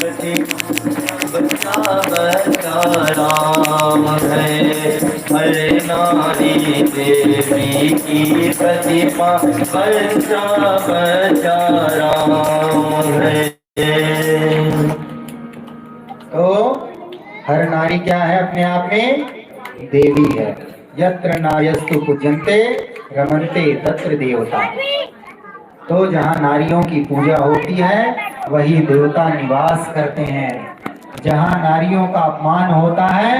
बच्चा बच्चा राम है, हर नारी देवी की प्रतिमा, बच्चा बच्चा राम है। तो हर नारी क्या है? अपने आप में देवी है। यत्र नार्यस्तु पूज्यन्ते रमन्ते तत्र देवता। तो जहाँ नारियों की पूजा होती है वही देवता निवास करते हैं। जहाँ नारियों का अपमान होता है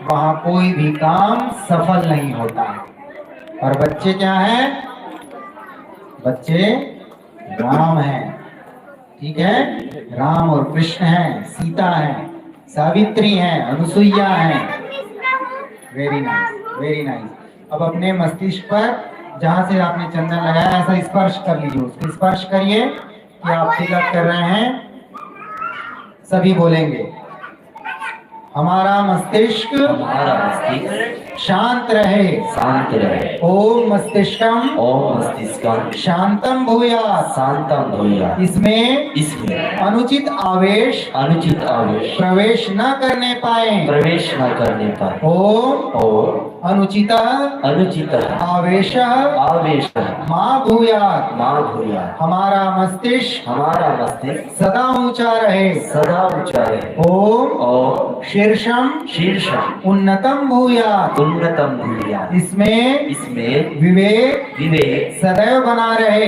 वहाँ कोई भी काम सफल नहीं होता है। और बच्चे क्या हैं? बच्चे राम हैं, ठीक है? राम और कृष्ण हैं, सीता है, सावित्री हैं, अनुसुईया हैं। Very nice, very nice. अब अपने मस्तिष्क पर जहां से आपने चंदन लगाया ऐसा स्पर्श कर लीजिए, उसको स्पर्श करिए कि आप तिलक कर रहे हैं। सभी बोलेंगे, हमारा मस्तिष्क शांत रहे, शांत रहे। ओम मस्तिष्कम शांतम भूयात्, शांतम भूयात्। इसमें अनुचित आवेश प्रवेश न करने पाए। ओम अनुचित आवेश मां भूयात्। हमारा मस्तिष्क सदा ऊंचा रहे। ओम शीर्षम उन्नतम भूयात्। इसमें विवेक सदैव बना रहे।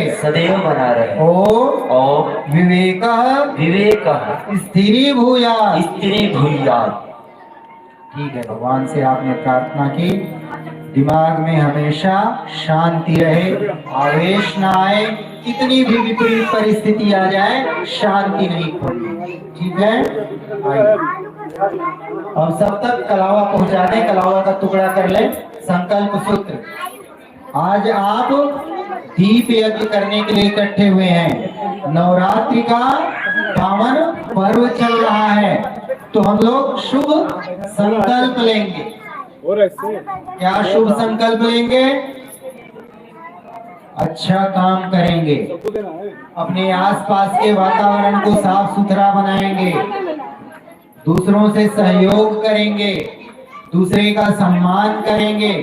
ओम विवेक स्थिरी भूयात्। ठीक है, भगवान से आपने प्रार्थना की, दिमाग में हमेशा शांति रहे, आवेश ना आए, कितनी भी विपरीत परिस्थिति आ जाए शांति नहीं खोनी। ठीक है? आइए अब सब तक कलावा पहुंचा दें, कलावा का टुकड़ा कर ले। संकल्प सूत्र, आज आप दीप यज्ञ करने के लिए इकट्ठे हुए हैं। नवरात्रि का पावन पर्व चल रहा है, तो हम लोग शुभ संकल्प लेंगे। क्या शुभ संकल्प लेंगे? अच्छा काम करेंगे, अपने आसपास के वातावरण को साफ सुथरा बनाएंगे, दूसरों से सहयोग करेंगे, दूसरे का सम्मान करेंगे,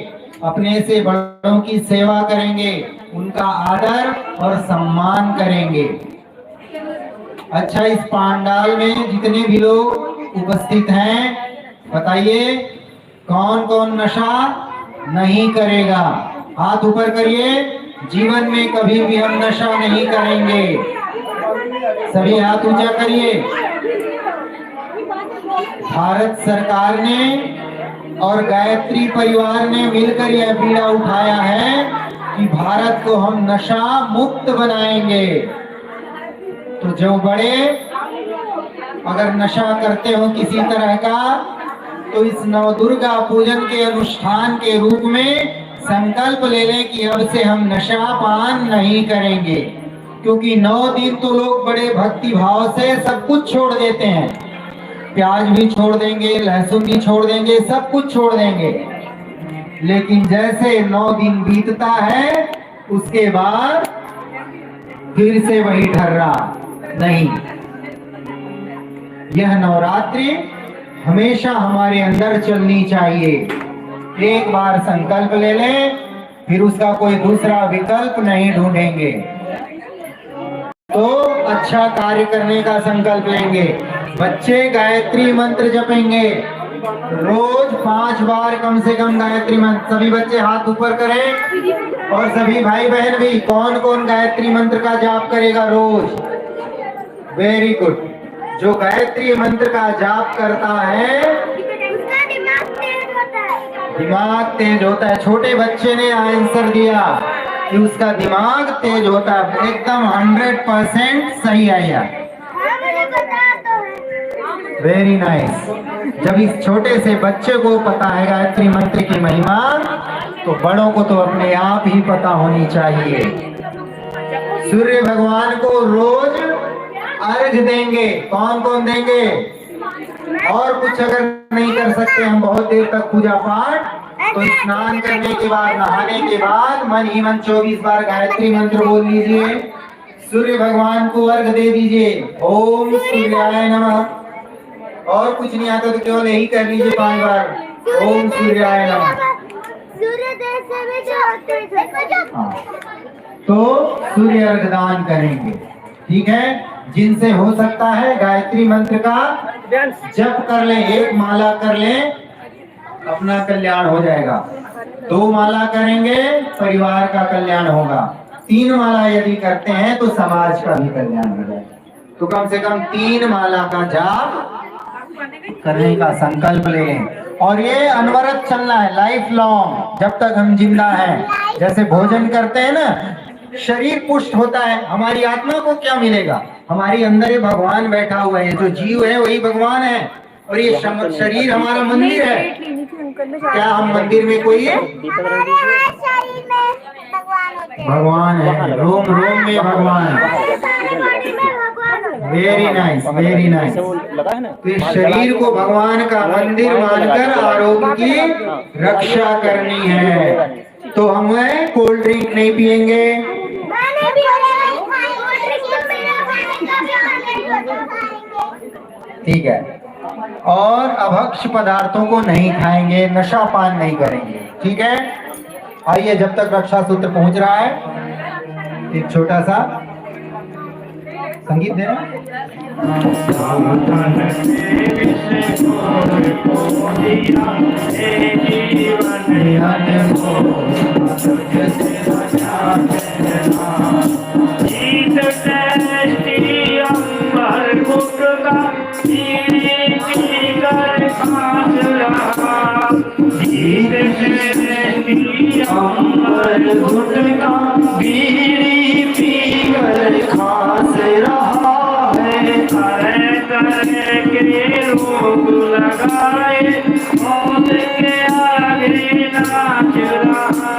अपने से बड़ों की सेवा करेंगे, उनका आदर और सम्मान करेंगे। अच्छा, इस पंडाल में जितने भी लोग उपस्थित हैं, बताइए कौन कौन नशा नहीं करेगा? हाथ ऊपर करिए। जीवन में कभी भी हम नशा नहीं करेंगे। सभी हाथ ऊंचा करिए। भारत सरकार ने और गायत्री परिवार ने मिलकर यह बीड़ा उठाया है कि भारत को हम नशा मुक्त बनाएंगे। तो जो बड़े अगर नशा करते हो किसी तरह का, तो इस नवदुर्गा पूजन के अनुष्ठान के रूप में संकल्प ले लें कि अब से हम नशा पान नहीं करेंगे। क्योंकि 9 दिन तो लोग बड़े भक्ति भाव से सब कुछ छोड़ देते हैं, प्याज भी छोड़ देंगे, लहसुन भी छोड़ देंगे, सब कुछ छोड़ देंगे। लेकिन जैसे 9 दिन बीतता है उसके बाद फिर से वही ढर्रा नहीं। यह नवरात्रि हमेशा हमारे अंदर चलनी चाहिए। एक बार संकल्प ले लें, फिर उसका कोई दूसरा विकल्प नहीं ढूंढेंगे। तो अच्छा कार्य करने का संकल्प लेंगे। बच्चे गायत्री मंत्र जपेंगे रोज 5 बार कम से कम गायत्री मंत्र। सभी बच्चे हाथ ऊपर करें और सभी भाई बहन भी। कौन कौन गायत्री मंत्र का जाप करेगा रोज? Very good. जो गायत्री मंत्र का जाप करता है दिमाग तेज होता है। छोटे बच्चे ने आंसर दिया कि उसका दिमाग तेज होता है। एकदम 100% सही आया। Very nice. जब इस छोटे से बच्चे को पता है गायत्री मंत्र की महिमा, तो बड़ों को तो अपने आप ही पता होनी चाहिए। सूर्य भगवान को रोज अर्घ देंगे। कौन कौन देंगे? और कुछ अगर नहीं कर सकते हम बहुत देर तक पूजा पाठ, तो स्नान करने के बाद, नहाने के बाद मन ही मन 24 बार गायत्री मंत्र बोल लीजिए। सूर्य भगवान को अर्घ दे दीजिए। ओम सूर्याय नमः। और कुछ नहीं आता तो केवल यही कर लीजिए 5 बार। ओम सूर्याय नमः। हाँ। तो सूर्य अर्घ दान करेंगे, ठीक है। जिनसे हो सकता है गायत्री मंत्र का जप कर लें, 1 माला कर लें, अपना कल्याण हो जाएगा। 2 माला करेंगे परिवार का कल्याण होगा। 3 माला यदि करते हैं तो समाज का भी कल्याण हो जाएगा। तो कम से कम 3 माला का जाप करने का संकल्प ले लें। और ये अनवरत चलना है, लाइफ लॉन्ग, जब तक हम जिंदा हैं। जैसे भोजन करते हैं ना, शरीर पुष्ट होता है, हमारी आत्मा को क्या मिलेगा? हमारी अंदर ये भगवान बैठा हुआ है, जो जीव है वही भगवान है। और ये शरीर हमारा मंदिर है। क्या हम मंदिर में कोई भगवान है? रोम रोम में भगवान है। Very nice, very nice. तो इस शरीर को भगवान का मंदिर मानकर आरोग्य की रक्षा करनी है। तो हमें कोल्ड ड्रिंक नहीं पिएंगे, ठीक है। और अभक्ष पदार्थों को नहीं खाएंगे, नशा पान नहीं करेंगे, ठीक है। आइए, जब तक रक्षा सूत्र पहुंच रहा है, एक छोटा सा संगीत देना। बीड़ी पीकर खास रहा है, तरह के रोग लगाए, मौत के आगे नाच रहा।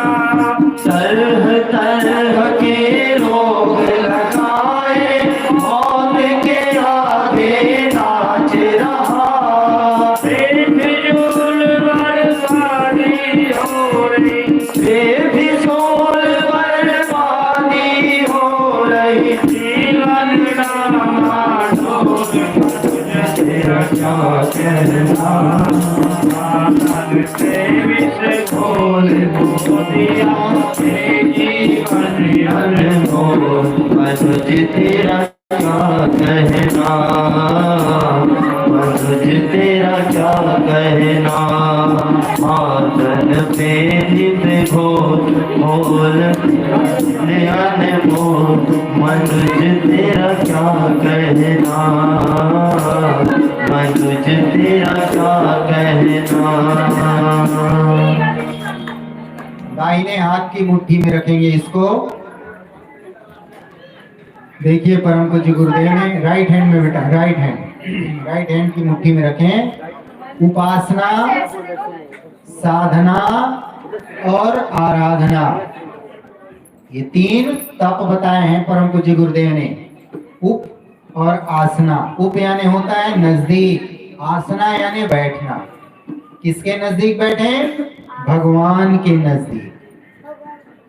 तरह तरह के रोग लगाए, मौत के आगे नाच रहा। बेफिजूल बर्बादी हो रही, बेफिजूल बर्बादी हो रही। जीवन नामा तेरा क्या कहना, से विष खोल दिया जीवन अनमोल। मनुज तेरा क्या कहना, मनुज तेरा क्या कहना। मातन पे नित घोल मोल अनमोल। मनुज तेरा क्या कहना, मनुज तेरा क्या कहना। दाहिने हाथ की मुट्ठी में रखेंगे इसको। देखिए परम पूज्य गुरुदेव ने राइट हैंड में बेटा, राइट हैंड की मुट्ठी में रखें। उपासना, साधना और आराधना, ये 3 तप बताए हैं परम पूज्य गुरुदेव ने। उप और आसना। उप यानी होता है नजदीक, आसना यानी बैठना। किसके नजदीक बैठे? भगवान के नजदीक।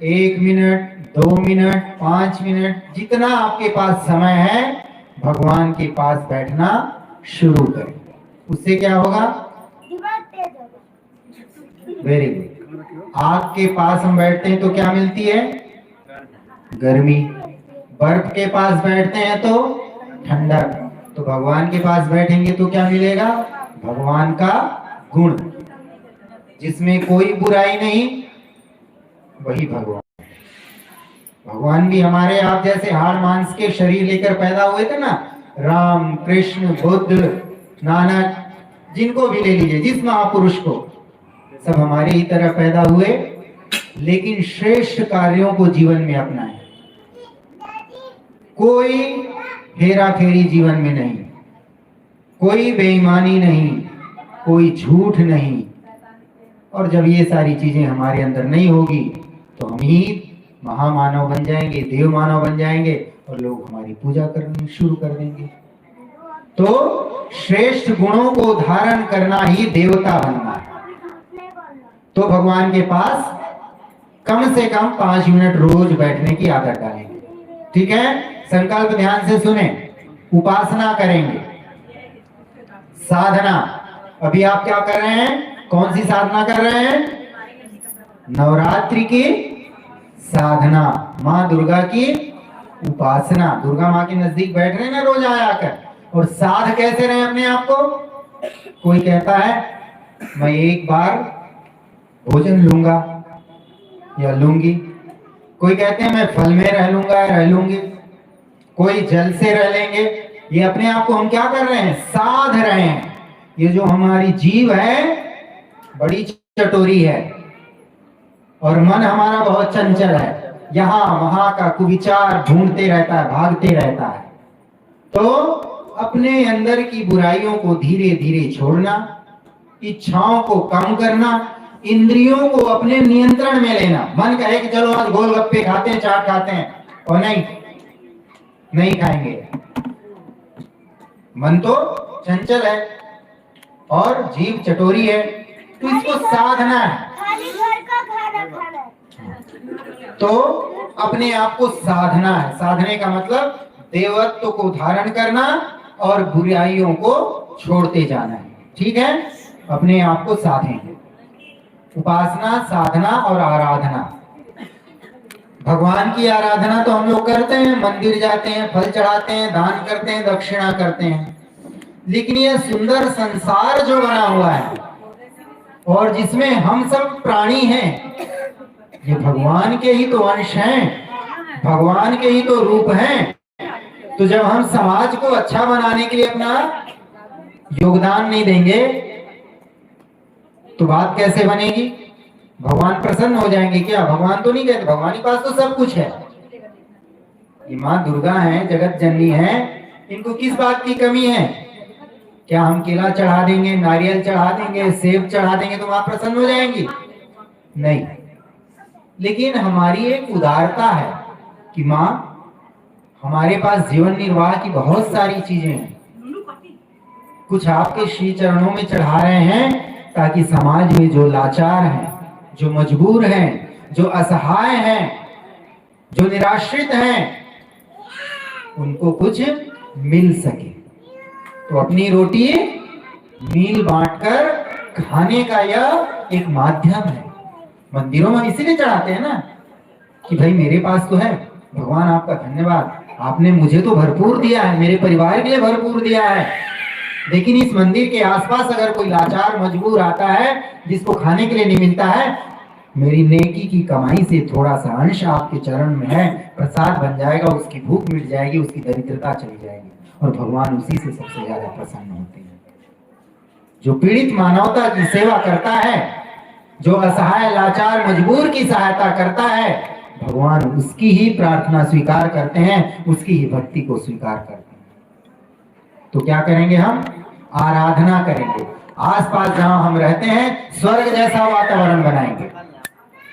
1 मिनट, 2 मिनट, 5 मिनट, जितना आपके पास समय है भगवान के पास बैठना शुरू करें। उससे क्या होगा? Very good. आग के पास हम बैठते हैं तो क्या मिलती है? गर्मी। बर्फ के पास बैठते हैं तो ठंडक। तो भगवान के पास बैठेंगे तो क्या मिलेगा? भगवान का गुण, जिसमें कोई बुराई नहीं, वही भगवान। भगवान भी हमारे आप जैसे हाड़ मांस के शरीर लेकर पैदा हुए थे ना। राम, कृष्ण, बुद्ध, नानक, जिनको भी ले लीजिए, जिस महापुरुष को, सब हमारे ही तरह पैदा हुए, लेकिन श्रेष्ठ कार्यों को जीवन में अपनाएं। कोई हेरा फेरी जीवन में नहीं, कोई बेईमानी नहीं, कोई झूठ नहीं। और जब ये सारी चीजें हमारे अंदर नहीं होगी तो हम ही महामानव बन जाएंगे, देव मानव बन जाएंगे, और लोग हमारी पूजा करनी शुरू कर देंगे। तो श्रेष्ठ गुणों को धारण करना ही देवता बनना है। तो भगवान के पास कम से कम 5 मिनट रोज बैठने की आदत डालेंगे, ठीक है। संकल्प ध्यान से सुने। उपासना करेंगे, साधना। अभी आप क्या कर रहे हैं? कौन सी साधना कर रहे हैं? नवरात्रि की साधना, माँ दुर्गा की उपासना। दुर्गा माँ के नजदीक बैठ रहे हैं ना रोज आकर, और साध कैसे रहे अपने आप को? कोई कहता है मैं एक बार भोजन लूंगा या लूंगी, कोई कहते हैं मैं फल में रह लूंगा, रह लूंगी, कोई जल से रह लेंगे। ये अपने आप को हम क्या कर रहे हैं? साध रहे हैं। ये जो हमारी जीव है बड़ी चटोरी है, और मन हमारा बहुत चंचल है, यहां वहां का कुविचार ढूंढते रहता है, भागते रहता है। तो अपने अंदर की बुराइयों को धीरे धीरे छोड़ना, इच्छाओं को कम करना, इंद्रियों को अपने नियंत्रण में लेना। मन कहे कि चलो आज गोलगप्पे खाते हैं, चाट खाते हैं, और नहीं खाएंगे। मन तो चंचल है और जीव चटोरी है, तो इसको साधना है। खाली घर का खाना खाना है। तो अपने आप को साधना है। साधने का मतलब देवत्व को धारण करना और बुराइयों को छोड़ते जाना है। ठीक है, अपने आप को साधें। उपासना, साधना और आराधना। भगवान की आराधना तो हम लोग करते हैं, मंदिर जाते हैं, फल चढ़ाते हैं, दान करते हैं, दक्षिणा करते हैं, लेकिन ये सुंदर संसार जो बना हुआ है और जिसमें हम सब प्राणी हैं, ये भगवान के ही तो अंश हैं, भगवान के ही तो रूप हैं। तो जब हम समाज को अच्छा बनाने के लिए अपना योगदान नहीं देंगे तो बात कैसे बनेगी? भगवान प्रसन्न हो जाएंगे क्या? भगवान तो नहीं कहते, भगवान के पास तो सब कुछ है। ये माँ दुर्गा है, जगत जननी है, इनको किस बात की कमी है? क्या हम केला चढ़ा देंगे, नारियल चढ़ा देंगे, सेब चढ़ा देंगे तो माँ प्रसन्न हो जाएंगी? नहीं। लेकिन हमारी एक उदारता है कि माँ हमारे पास जीवन निर्वाह की बहुत सारी चीजें हैं, कुछ आपके श्री चरणों में चढ़ा रहे हैं ताकि समाज में जो लाचार हैं, जो मजबूर हैं, जो असहाय हैं, जो निराश्रित हैं, उनको कुछ मिल सके। तो अपनी रोटी मील बांटकर खाने का यह एक माध्यम है। मंदिरों में इसीलिए चढ़ाते हैं ना कि भाई मेरे पास तो है, भगवान आपका धन्यवाद, आपने मुझे तो भरपूर दिया है, मेरे परिवार के लिए भरपूर दिया है, लेकिन इस मंदिर के आसपास अगर कोई लाचार मजबूर आता है जिसको खाने के लिए नहीं मिलता है, मेरी नेकी की कमाई से थोड़ा सा अंश आपके चरण में है, प्रसाद बन जाएगा, उसकी भूख मिट जाएगी, उसकी दरिद्रता चली जाएगी, और भगवान उसी से सबसे ज्यादा प्रसन्न होते हैं। जो पीड़ित मानवता की सेवा करता है, जो असहाय लाचार मजबूर की सहायता करता है, भगवान उसकी ही प्रार्थना स्वीकार करते हैं, उसकी ही भक्ति को स्वीकार करते हैं। तो क्या करेंगे? हम आराधना करेंगे। आसपास जहां हम रहते हैं स्वर्ग जैसा वातावरण बनाएंगे,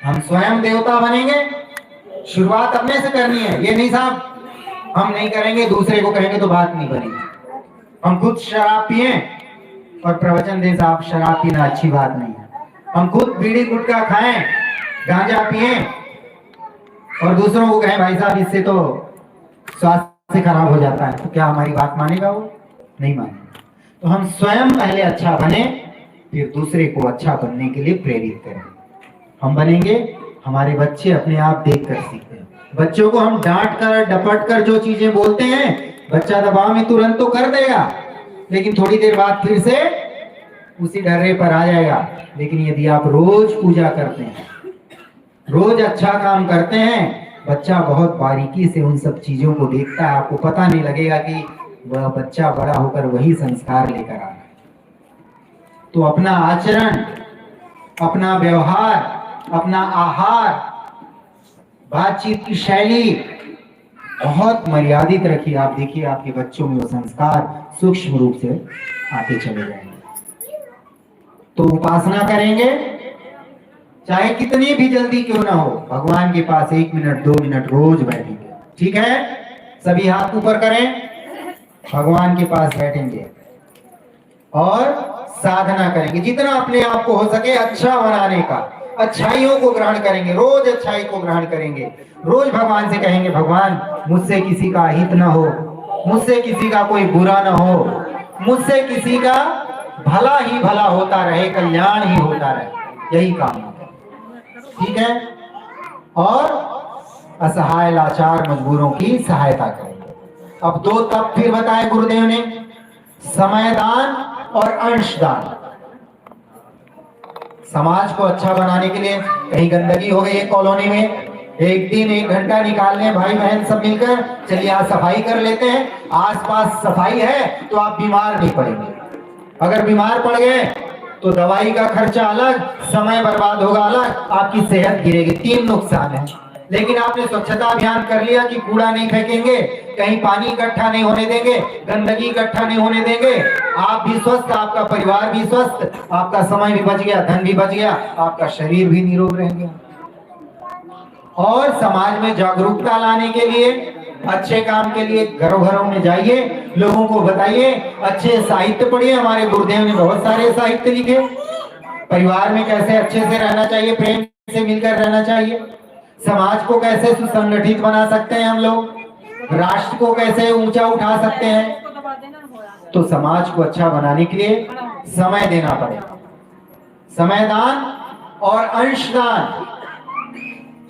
हम स्वयं देवता बनेंगे। शुरुआत अपने से करनी है, ये नहीं साहब हम नहीं करेंगे दूसरे को कहेंगे तो बात नहीं बनेगी। हम खुद शराब पिए और प्रवचन दे साहब शराब पीना अच्छी बात नहीं है, हम खुद बीड़ी गुटखा खाएं, गांजा पिए और दूसरों को कहें भाई साहब इससे तो स्वास्थ्य खराब हो जाता है, तो क्या हमारी बात मानेगा? वो नहीं मानेगा। तो हम स्वयं पहले अच्छा बने, फिर दूसरे को अच्छा बनने के लिए प्रेरित करें। हम बनेंगे, हमारे बच्चे अपने आप देख कर सीखते हैं। बच्चों को हम डांट कर डपट कर जो चीजें बोलते हैं, बच्चा दबाव में तुरंत तो कर देगा, लेकिन थोड़ी देर बाद फिर से उसी ढर्रे पर आ जाएगा। लेकिन यदि आप रोज पूजा करते हैं, रोज अच्छा काम करते हैं, बच्चा बहुत बारीकी से उन सब चीजों को देखता है। आपको पता नहीं लगेगा कि वह बच्चा बड़ा होकर वही संस्कार लेकर आ रहा है। तो अपना आचरण, अपना व्यवहार, अपना आहार, बातचीत की शैली बहुत मर्यादित रखिए। आप देखिए आपके बच्चों में वो संस्कार सूक्ष्म रूप से आते चले जाएंगे। तो उपासना करेंगे, चाहे कितनी भी जल्दी क्यों ना हो, भगवान के पास 1 मिनट 2 मिनट रोज बैठेंगे। ठीक है, सभी हाथ ऊपर करें, भगवान के पास बैठेंगे और साधना करेंगे। जितना अपने आप को हो सके अच्छा बनाने का, अच्छाइयों को ग्रहण करेंगे, रोज अच्छाई को ग्रहण करेंगे, रोज भगवान से कहेंगे भगवान मुझसे किसी का हित ना हो, मुझसे किसी का कोई बुरा ना हो, मुझसे किसी का भला ही भला होता रहे, कल्याण ही होता रहे, यही काम है। ठीक है। और असहाय लाचार मजबूरों की सहायता करेंगे। अब दो तप फिर बताए गुरुदेव ने, समय दान और अंश दान। समाज को अच्छा बनाने के लिए कहीं गंदगी हो गई है कॉलोनी में, एक दिन 1 घंटा निकाल लें भाई बहन सब मिलकर, चलिए आज सफाई कर लेते हैं। आसपास सफाई है तो आप बीमार नहीं पड़ेंगे। अगर बीमार पड़ गए तो दवाई का खर्चा अलग, समय बर्बाद होगा अलग, आपकी सेहत गिरेगी, 3 नुकसान है। लेकिन आपने स्वच्छता अभियान कर लिया कि कूड़ा नहीं फेंकेंगे, कहीं पानी इकट्ठा नहीं होने देंगे, गंदगी इकट्ठा नहीं होने देंगे, आप भी स्वस्थ, आपका परिवार भी स्वस्थ, आपका समय भी बच गया, धन भी बच गया, आपका शरीर भी निरोग रह गया। और समाज में जागरूकता लाने के लिए, अच्छे काम के लिए घरों घरों में जाइए, लोगों को बताइए, अच्छे साहित्य पढ़िए। हमारे गुरुदेव ने बहुत सारे साहित्य लिखे, परिवार में कैसे अच्छे से रहना चाहिए, प्रेम से मिलकर रहना चाहिए, समाज को कैसे सुसंगठित बना सकते हैं हम लोग, राष्ट्र को कैसे ऊंचा उठा सकते हैं। तो समाज को अच्छा बनाने के लिए समय देना पड़ेगा। समय दान और अंश दान,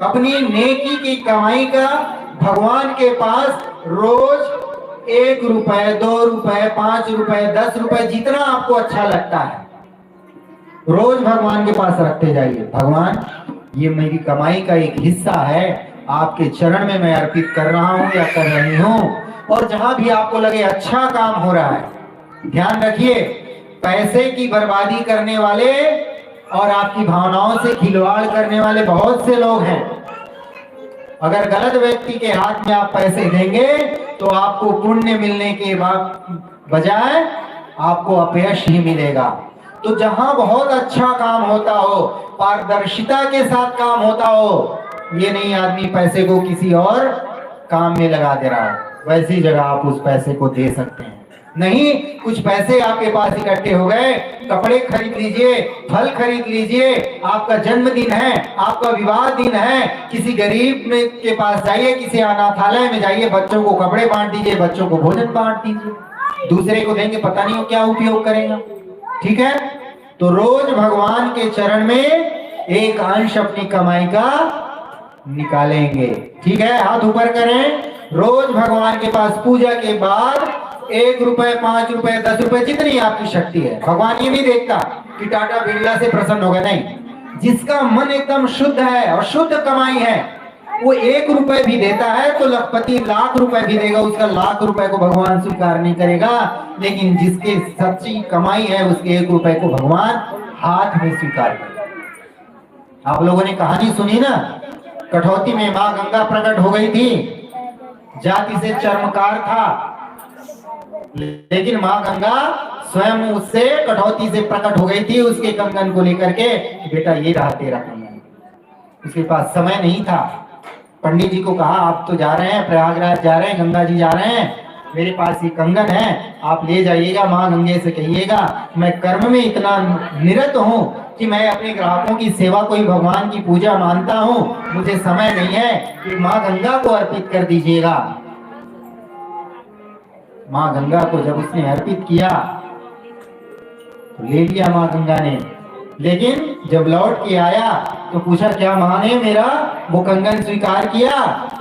अपनी नेकी की कमाई का भगवान के पास रोज 1 रुपए, 2 रुपए, 5 रुपए, 10 रुपए, जितना आपको अच्छा लगता है रोज भगवान के पास रखते जाइए। भगवान ये मेरी कमाई का एक हिस्सा है, आपके चरण में मैं अर्पित कर रहा हूं या कर रही हूं। और जहां भी आपको लगे अच्छा काम हो रहा है, ध्यान रखिए पैसे की बर्बादी करने वाले और आपकी भावनाओं से खिलवाड़ करने वाले बहुत से लोग हैं। अगर गलत व्यक्ति के हाथ में आप पैसे देंगे तो आपको पुण्य मिलने के बजाय आपको अपयश ही मिलेगा। तो जहां बहुत अच्छा काम होता हो, पारदर्शिता के साथ काम होता हो, ये नहीं आदमी पैसे को किसी और काम में लगा दे रहा है, वैसी जगह आप उस पैसे को दे सकते हैं। नहीं, कुछ पैसे आपके पास इकट्ठे हो गए, कपड़े खरीद लीजिए, फल खरीद लीजिए, आपका जन्मदिन है, आपका विवाह दिन है, किसी गरीब के पास जाइए, किसी अनाथालय में जाइए, बच्चों को कपड़े बांट दीजिए, बच्चों को भोजन बांट दीजिए, दूसरे को देंगे पता नहीं वो क्या उपयोग करेगा। ठीक है। तो रोज भगवान के चरण में एक अंश अपनी कमाई का निकालेंगे। ठीक है, हाथ ऊपर करें। रोज भगवान के पास पूजा के बाद 1 रुपए, 5 रुपए, 10 रुपए, जितनी आपकी शक्ति है। भगवान ये नहीं देखता कि टाटा बिरला से प्रसन्न हो गए, नहीं। जिसका मन एकदम शुद्ध है और शुद्ध कमाई है, वो 1 रुपए भी देता है तो लखपति लाख रुपए भी देगा, उसका लाख रुपए को भगवान स्वीकार नहीं करेगा। लेकिन जिसके सच्ची कमाई है उसके 1 रुपए को भगवान हाथ में स्वीकार करेगा। आप लोगों ने कहानी सुनी ना, कठौती में माँ गंगा प्रकट हो गई थी, जाति से चर्मकार था, लेकिन माँ गंगा स्वयं उससे कठौती से प्रकट हो गई थी, उसके कंगन को लेकर के, बेटा ये रहा तेरा कंगन। उसके पास समय नहीं था। पंडित जी को कहा आप तो जा रहे हैं, प्रयागराज जा रहे हैं, गंगा जी जा रहे हैं, मेरे पास ये कंगन है, आप ले जाइएगा, माँ गंगे से कहिएगा मैं कर्म में इतना निरत हूँ कि मैं अपने ग्राहकों की सेवा को ही भगवान की पूजा मानता हूँ, मुझे समय नहीं है, कि माँ गंगा को अर्पित कर दीजिएगा। माँ गंगा को जब उसने अर्पित किया तो ले लिया माँ गंगा ने, लेकिन जब लौट के आया तो पूछा क्या माँ ने मेरा वो कंगन स्वीकार किया?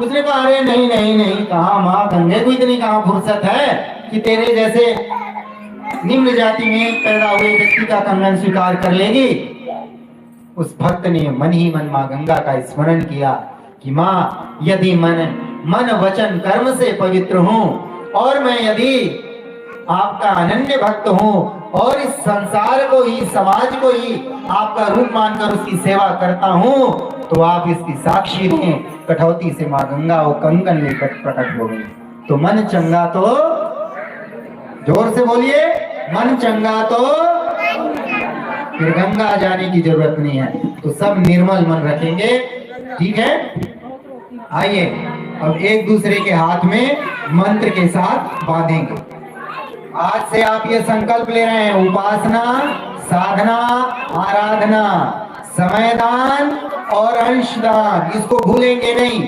उसने कहा अरे नहीं नहीं नहीं, कहा माँ गंगे को इतनी कहाँ फुर्सत है कि तेरे जैसे निम्न जाति में पैदा हुए व्यक्ति का कंगन स्वीकार कर लेगी। उस भक्त ने मन ही मन माँ गंगा का स्मरण किया कि माँ यदि मन वचन कर्म से पवित्र हूँ और मैं यदि आपका अनन्य भक्त हूँ और इस संसार को ही, समाज को ही आपका रूप मानकर उसकी सेवा करता हूँ, तो आप इसकी साक्षी हैं। कठौती से माँ गंगा वो कंगन लेकर प्रकट हो गई। तो मन चंगा तो, जोर से बोलिए, मन चंगा तो फिर गंगा जाने की जरूरत नहीं है। तो सब निर्मल मन रखेंगे। ठीक है, आइए अब एक दूसरे के हाथ में मंत्र के साथ बांधेंगे। आज से आप ये संकल्प ले रहे हैं, उपासना, साधना, आराधना समयदान और अंशदान, इसको भूलेंगे नहीं।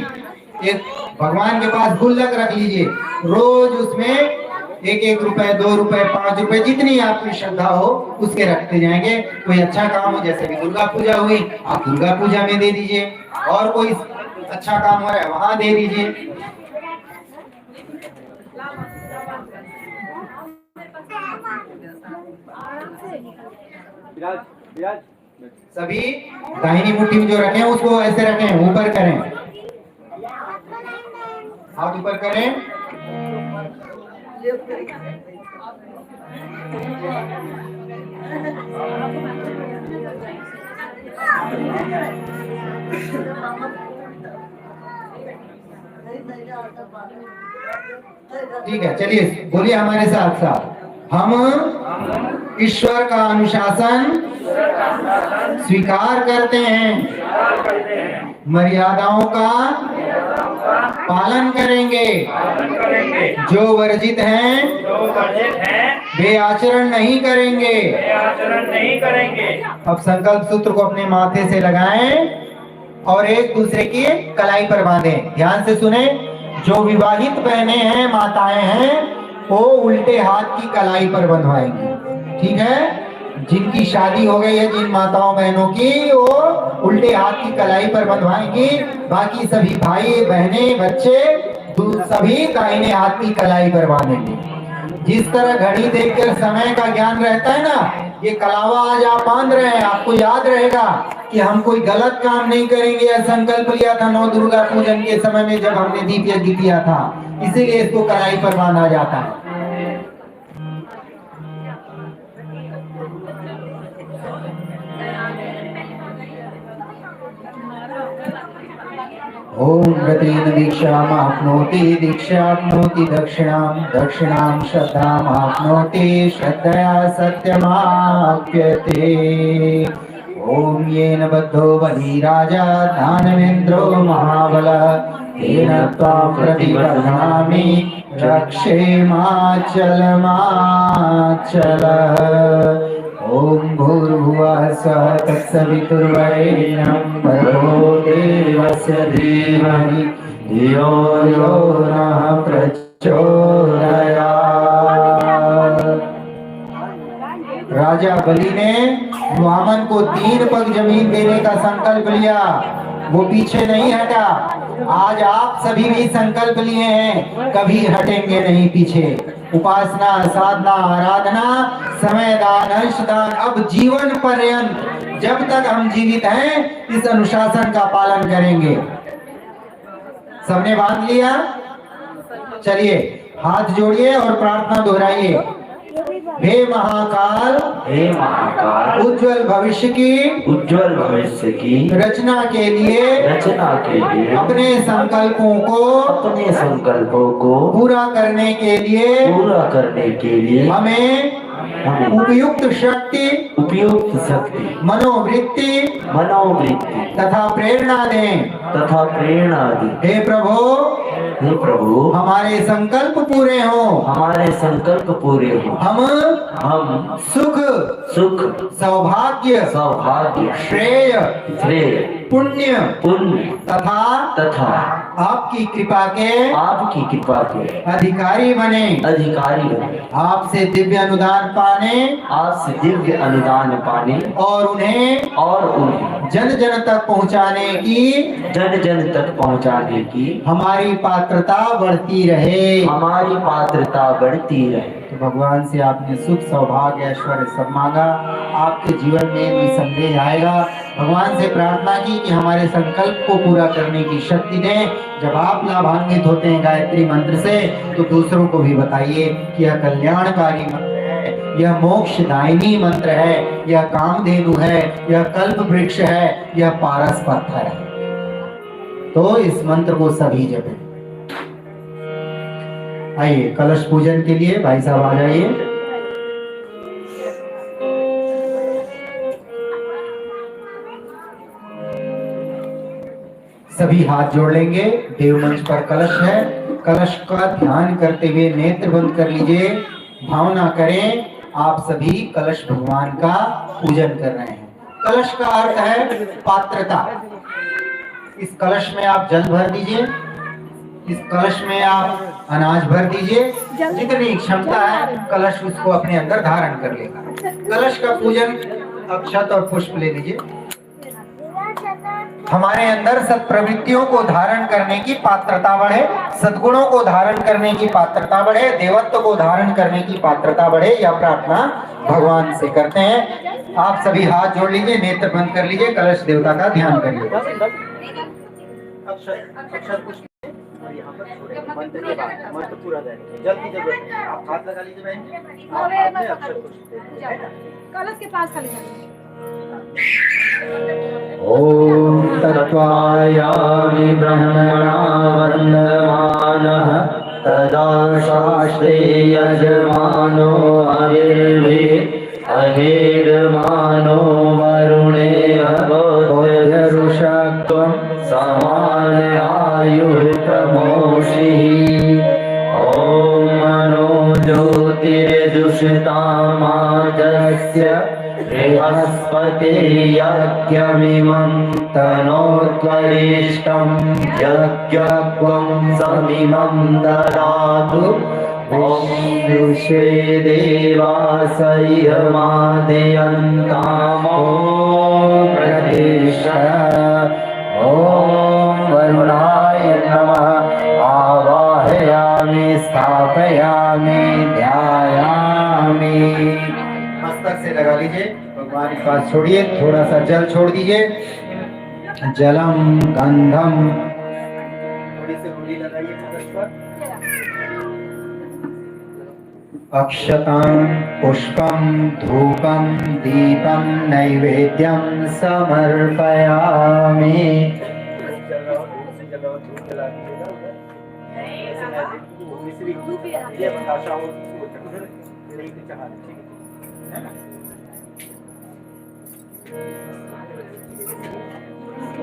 एक भगवान के पास गुल्लक रख लीजिए, रोज उसमें 1-1 रुपए, 2 रुपए, 5 रुपए, जितनी आपकी श्रद्धा हो उसके रखते जाएंगे। कोई अच्छा काम हो, जैसे कि दुर्गा पूजा हुई, आप दुर्गा पूजा में दे दीजिए, और कोई अच्छा काम हो रहा है वहां दे दीजिए। सभी दाहिनी मुट्ठी में जो रखें उसको ऐसे रखें, ऊपर करें, हाथ ऊपर करें। ठीक है, चलिए बोलिए हमारे साथ साथ। हम ईश्वर का अनुशासन स्वीकार करते हैं, मर्यादाओं का पालन करेंगे, जो वर्जित हैं वे आचरण नहीं करेंगे। अब संकल्प सूत्र को अपने माथे से लगाएं और एक दूसरे की कलाई पर बांधें। ध्यान से सुने, जो विवाहित बहनें हैं, माताएं हैं, वो उल्टे हाथ की कलाई पर बंधवाएंगी। ठीक है, जिनकी शादी हो गई है, जिन माताओं बहनों की, वो उल्टे हाथ की कलाई पर बंधवाएंगी। बाकी सभी भाई बहनें बच्चे सभी दाहिने हाथ की कलाई पर बांधेंगे। जिस तरह घड़ी देखकर समय का ज्ञान रहता है ना, ये कलावा आज आप बांध रहे हैं, आपको याद रहेगा कि हम कोई गलत काम नहीं करेंगे। यह संकल्प लिया था नौ दुर्गा पूजन के समय में जब हमने दीप यज्ञ किया था, इसीलिए इसको कलाई पर बांधा जाता है। ओम प्रतीन दीक्षामाप्नोति दीक्षाप्नोति दक्षिणां दक्षिणां श्रद्धामाप्नोति श्रद्धया सत्यमाप्यते। ओम येन बद्धो बलिराजा दानवेन्द्रो महाबलः तेन त्वां प्रतिबध्नामि रक्षेमाचलमाचलः। ओम भूर्भुवः स्वः तत्सवितुर्वरेण्यं भर्गो देवस्य धीमहि धियो यो नः प्रचोदयात्। राजा बलि ने वामन को 3 पग जमीन देने का संकल्प लिया, वो पीछे नहीं हटा। आज आप सभी भी संकल्प लिए हैं, कभी हटेंगे नहीं पीछे। उपासना, साधना, आराधना, समयदान, अंशदान, अब जीवन पर्यंत जब तक हम जीवित हैं इस अनुशासन का पालन करेंगे। सबने बांध लिया? चलिए हाथ जोड़िए और प्रार्थना दोहराइए। हे महाकाल, हे महाकाल, उज्जवल भविष्य की रचना के लिए अपने संकल्पों को पूरा करने के लिए हमें उपयुक्त शक्ति मनोवृत्ति तथा प्रेरणा दें। हे प्रभु, हमारे संकल्प पूरे हो, हम सुख सौभाग्य श्रेय पुण्य तथा आपकी कृपा के अधिकारी बने। आपसे दिव्य अनुदान पाने और उन्हें जन जन तक पहुंचाने की हमारी पात्रता बढ़ती रहे। तो भगवान से आपने सुख सौभाग्य ऐश्वर्य सब मांगा, आपके जीवन में निसंदेह आएगा। भगवान से प्रार्थना की कि हमारे संकल्प को पूरा करने की शक्ति दें। जब आप लाभान्वित होते हैं गायत्री मंत्र से, तो दूसरों को भी बताइए कि यह कल्याणकारी मंत्र है, यह मोक्षदायिनी मंत्र है, यह कामधेनु है, यह कल्प वृक्ष है, यह पारस पत्थर है। तो इस मंत्र को सभी जपें। आइए कलश पूजन के लिए भाई साहब आ जाइए। सभी हाथ जोड़ लेंगे। देव मंच पर कलश है, कलश का ध्यान करते हुए नेत्र बंद कर लीजिए। भावना करें आप सभी कलश भगवान का पूजन कर रहे हैं। कलश का अर्थ है पात्रता। इस कलश में आप जल भर दीजिए, इस कलश में आप अनाज भर दीजिए, जितनी क्षमता है कलश उसको अपने अंदर धारण कर लेगा। कलश का पूजन अक्षत और पुष्प ले लीजिए। हमारे अंदर सत प्रवृत्तियों को धारण करने की पात्रता बढ़े, सद्गुणों को धारण करने की पात्रता बढ़े, देवत्व को धारण करने की पात्रता बढ़े, यह प्रार्थना भगवान से करते हैं। आप सभी हाथ जोड़ लीजिए, नेत्र बंद कर लीजिए, कलश देवता का ध्यान करिए। यहाँ पर छोड़े मंत्र के बाद मंत्र पूरा जाएगा। जल की जरूरत है, आप हाथ लगा लीजिए बहन जी, आप हाथ में अक्षर कलश के पास खाली ओम तत्वायामि ब्रह्मणा वन्दमानः तदा शास्त्रे यजमानो अहिर्मानो वरुणे ऋषक्त्वं समान आयुः प्रमोषिः। ॐ मनो ज्योतिर्जुषतामाजस्य बृहस्पतिर्यज्ञमिमं तनोत्वरिष्टं यज्ञत्वं समिमं ददातु। विश्वे देवासह्यमादयन्तामो प्रतिष्ठा। ॐ वरुणाय नमः आवाहयामि स्थापयामि ध्यायामि। मस्तक से लगा लीजिए, भगवान के पास छोड़िए, थोड़ा सा जल छोड़ दीजिए। जलम गंधम, थोड़ी सी गुड़ी लगाइए कलश पर। अक्षतां पुष्पं धूपं दीपं नैवेद्यं समर्पयामि।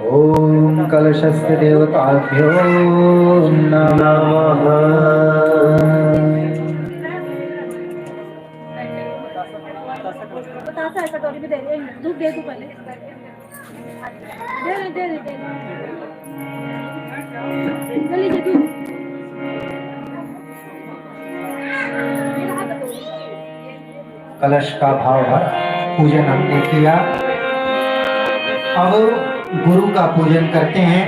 ओम कलशस्य देवताभ्यो नमः। बतासा है कटोरी में दे दे, दूध दे दो पहले, दे लीजिए दूध। कलश का भाव भर पूजन हमने किया। अब गुरु का पूजन करते हैं।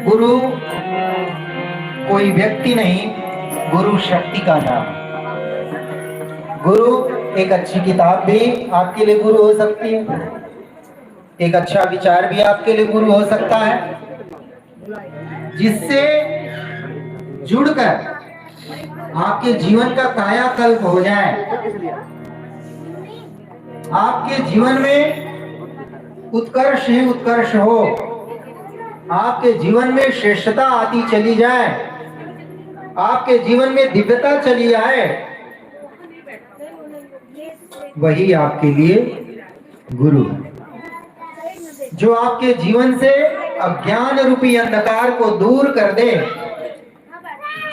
गुरु कोई व्यक्ति नहीं, गुरु शक्ति का नाम। गुरु एक अच्छी किताब भी आपके लिए गुरु हो सकती है, एक अच्छा विचार भी आपके लिए गुरु हो सकता है, जिससे जुड़कर आपके जीवन का कायाकल्प हो जाए, आपके जीवन में उत्कर्ष ही उत्कर्ष हो, आपके जीवन में श्रेष्ठता आती चली जाए, आपके जीवन में दिव्यता चली आए, वही आपके लिए गुरु है। जो आपके जीवन से अज्ञान रूपी अंधकार को दूर कर दे,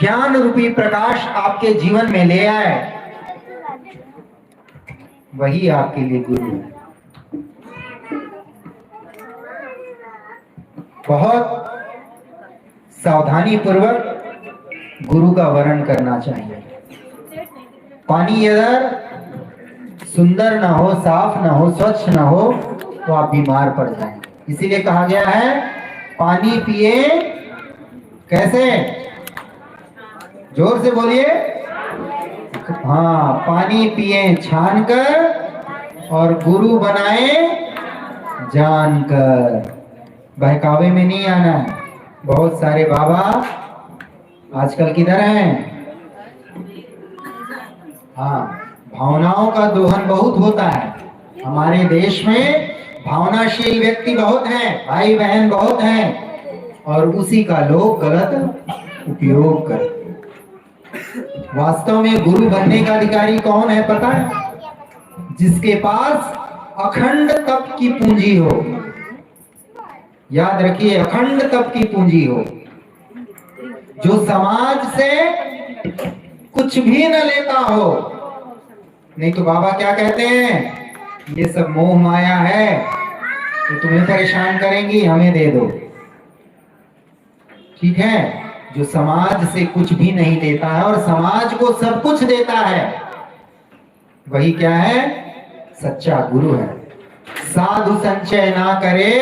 ज्ञान रूपी प्रकाश आपके जीवन में ले आए, वही आपके लिए गुरु है। बहुत सावधानी पूर्वक गुरु का वर्ण करना चाहिए। पानी अगर सुंदर ना हो, साफ ना हो, स्वच्छ ना हो, तो आप बीमार पड़ जाएंगे। इसीलिए कहा गया है पानी पिए कैसे, जोर से बोलिए। हाँ, पानी पिए छान कर और गुरु बनाए जानकर। बहकावे में नहीं आना है। बहुत सारे बाबा आजकल किधर हैं? हाँ, भावनाओं का दोहन बहुत होता है। हमारे देश में भावनाशील व्यक्ति बहुत हैं, भाई बहन बहुत हैं, और उसी का लोग गलत उपयोग करते। वास्तव में गुरु बनने का अधिकारी कौन है पता है? जिसके पास अखंड तप की पूंजी हो। याद रखिए, अखंड तप की पूंजी हो, जो समाज से कुछ भी न लेता हो। नहीं तो बाबा क्या कहते हैं? ये सब मोह माया है तो तुम्हें परेशान करेंगी, हमें दे दो। ठीक है, जो समाज से कुछ भी नहीं लेता है और समाज को सब कुछ देता है, वही क्या है? सच्चा गुरु है। साधु संचय ना करे,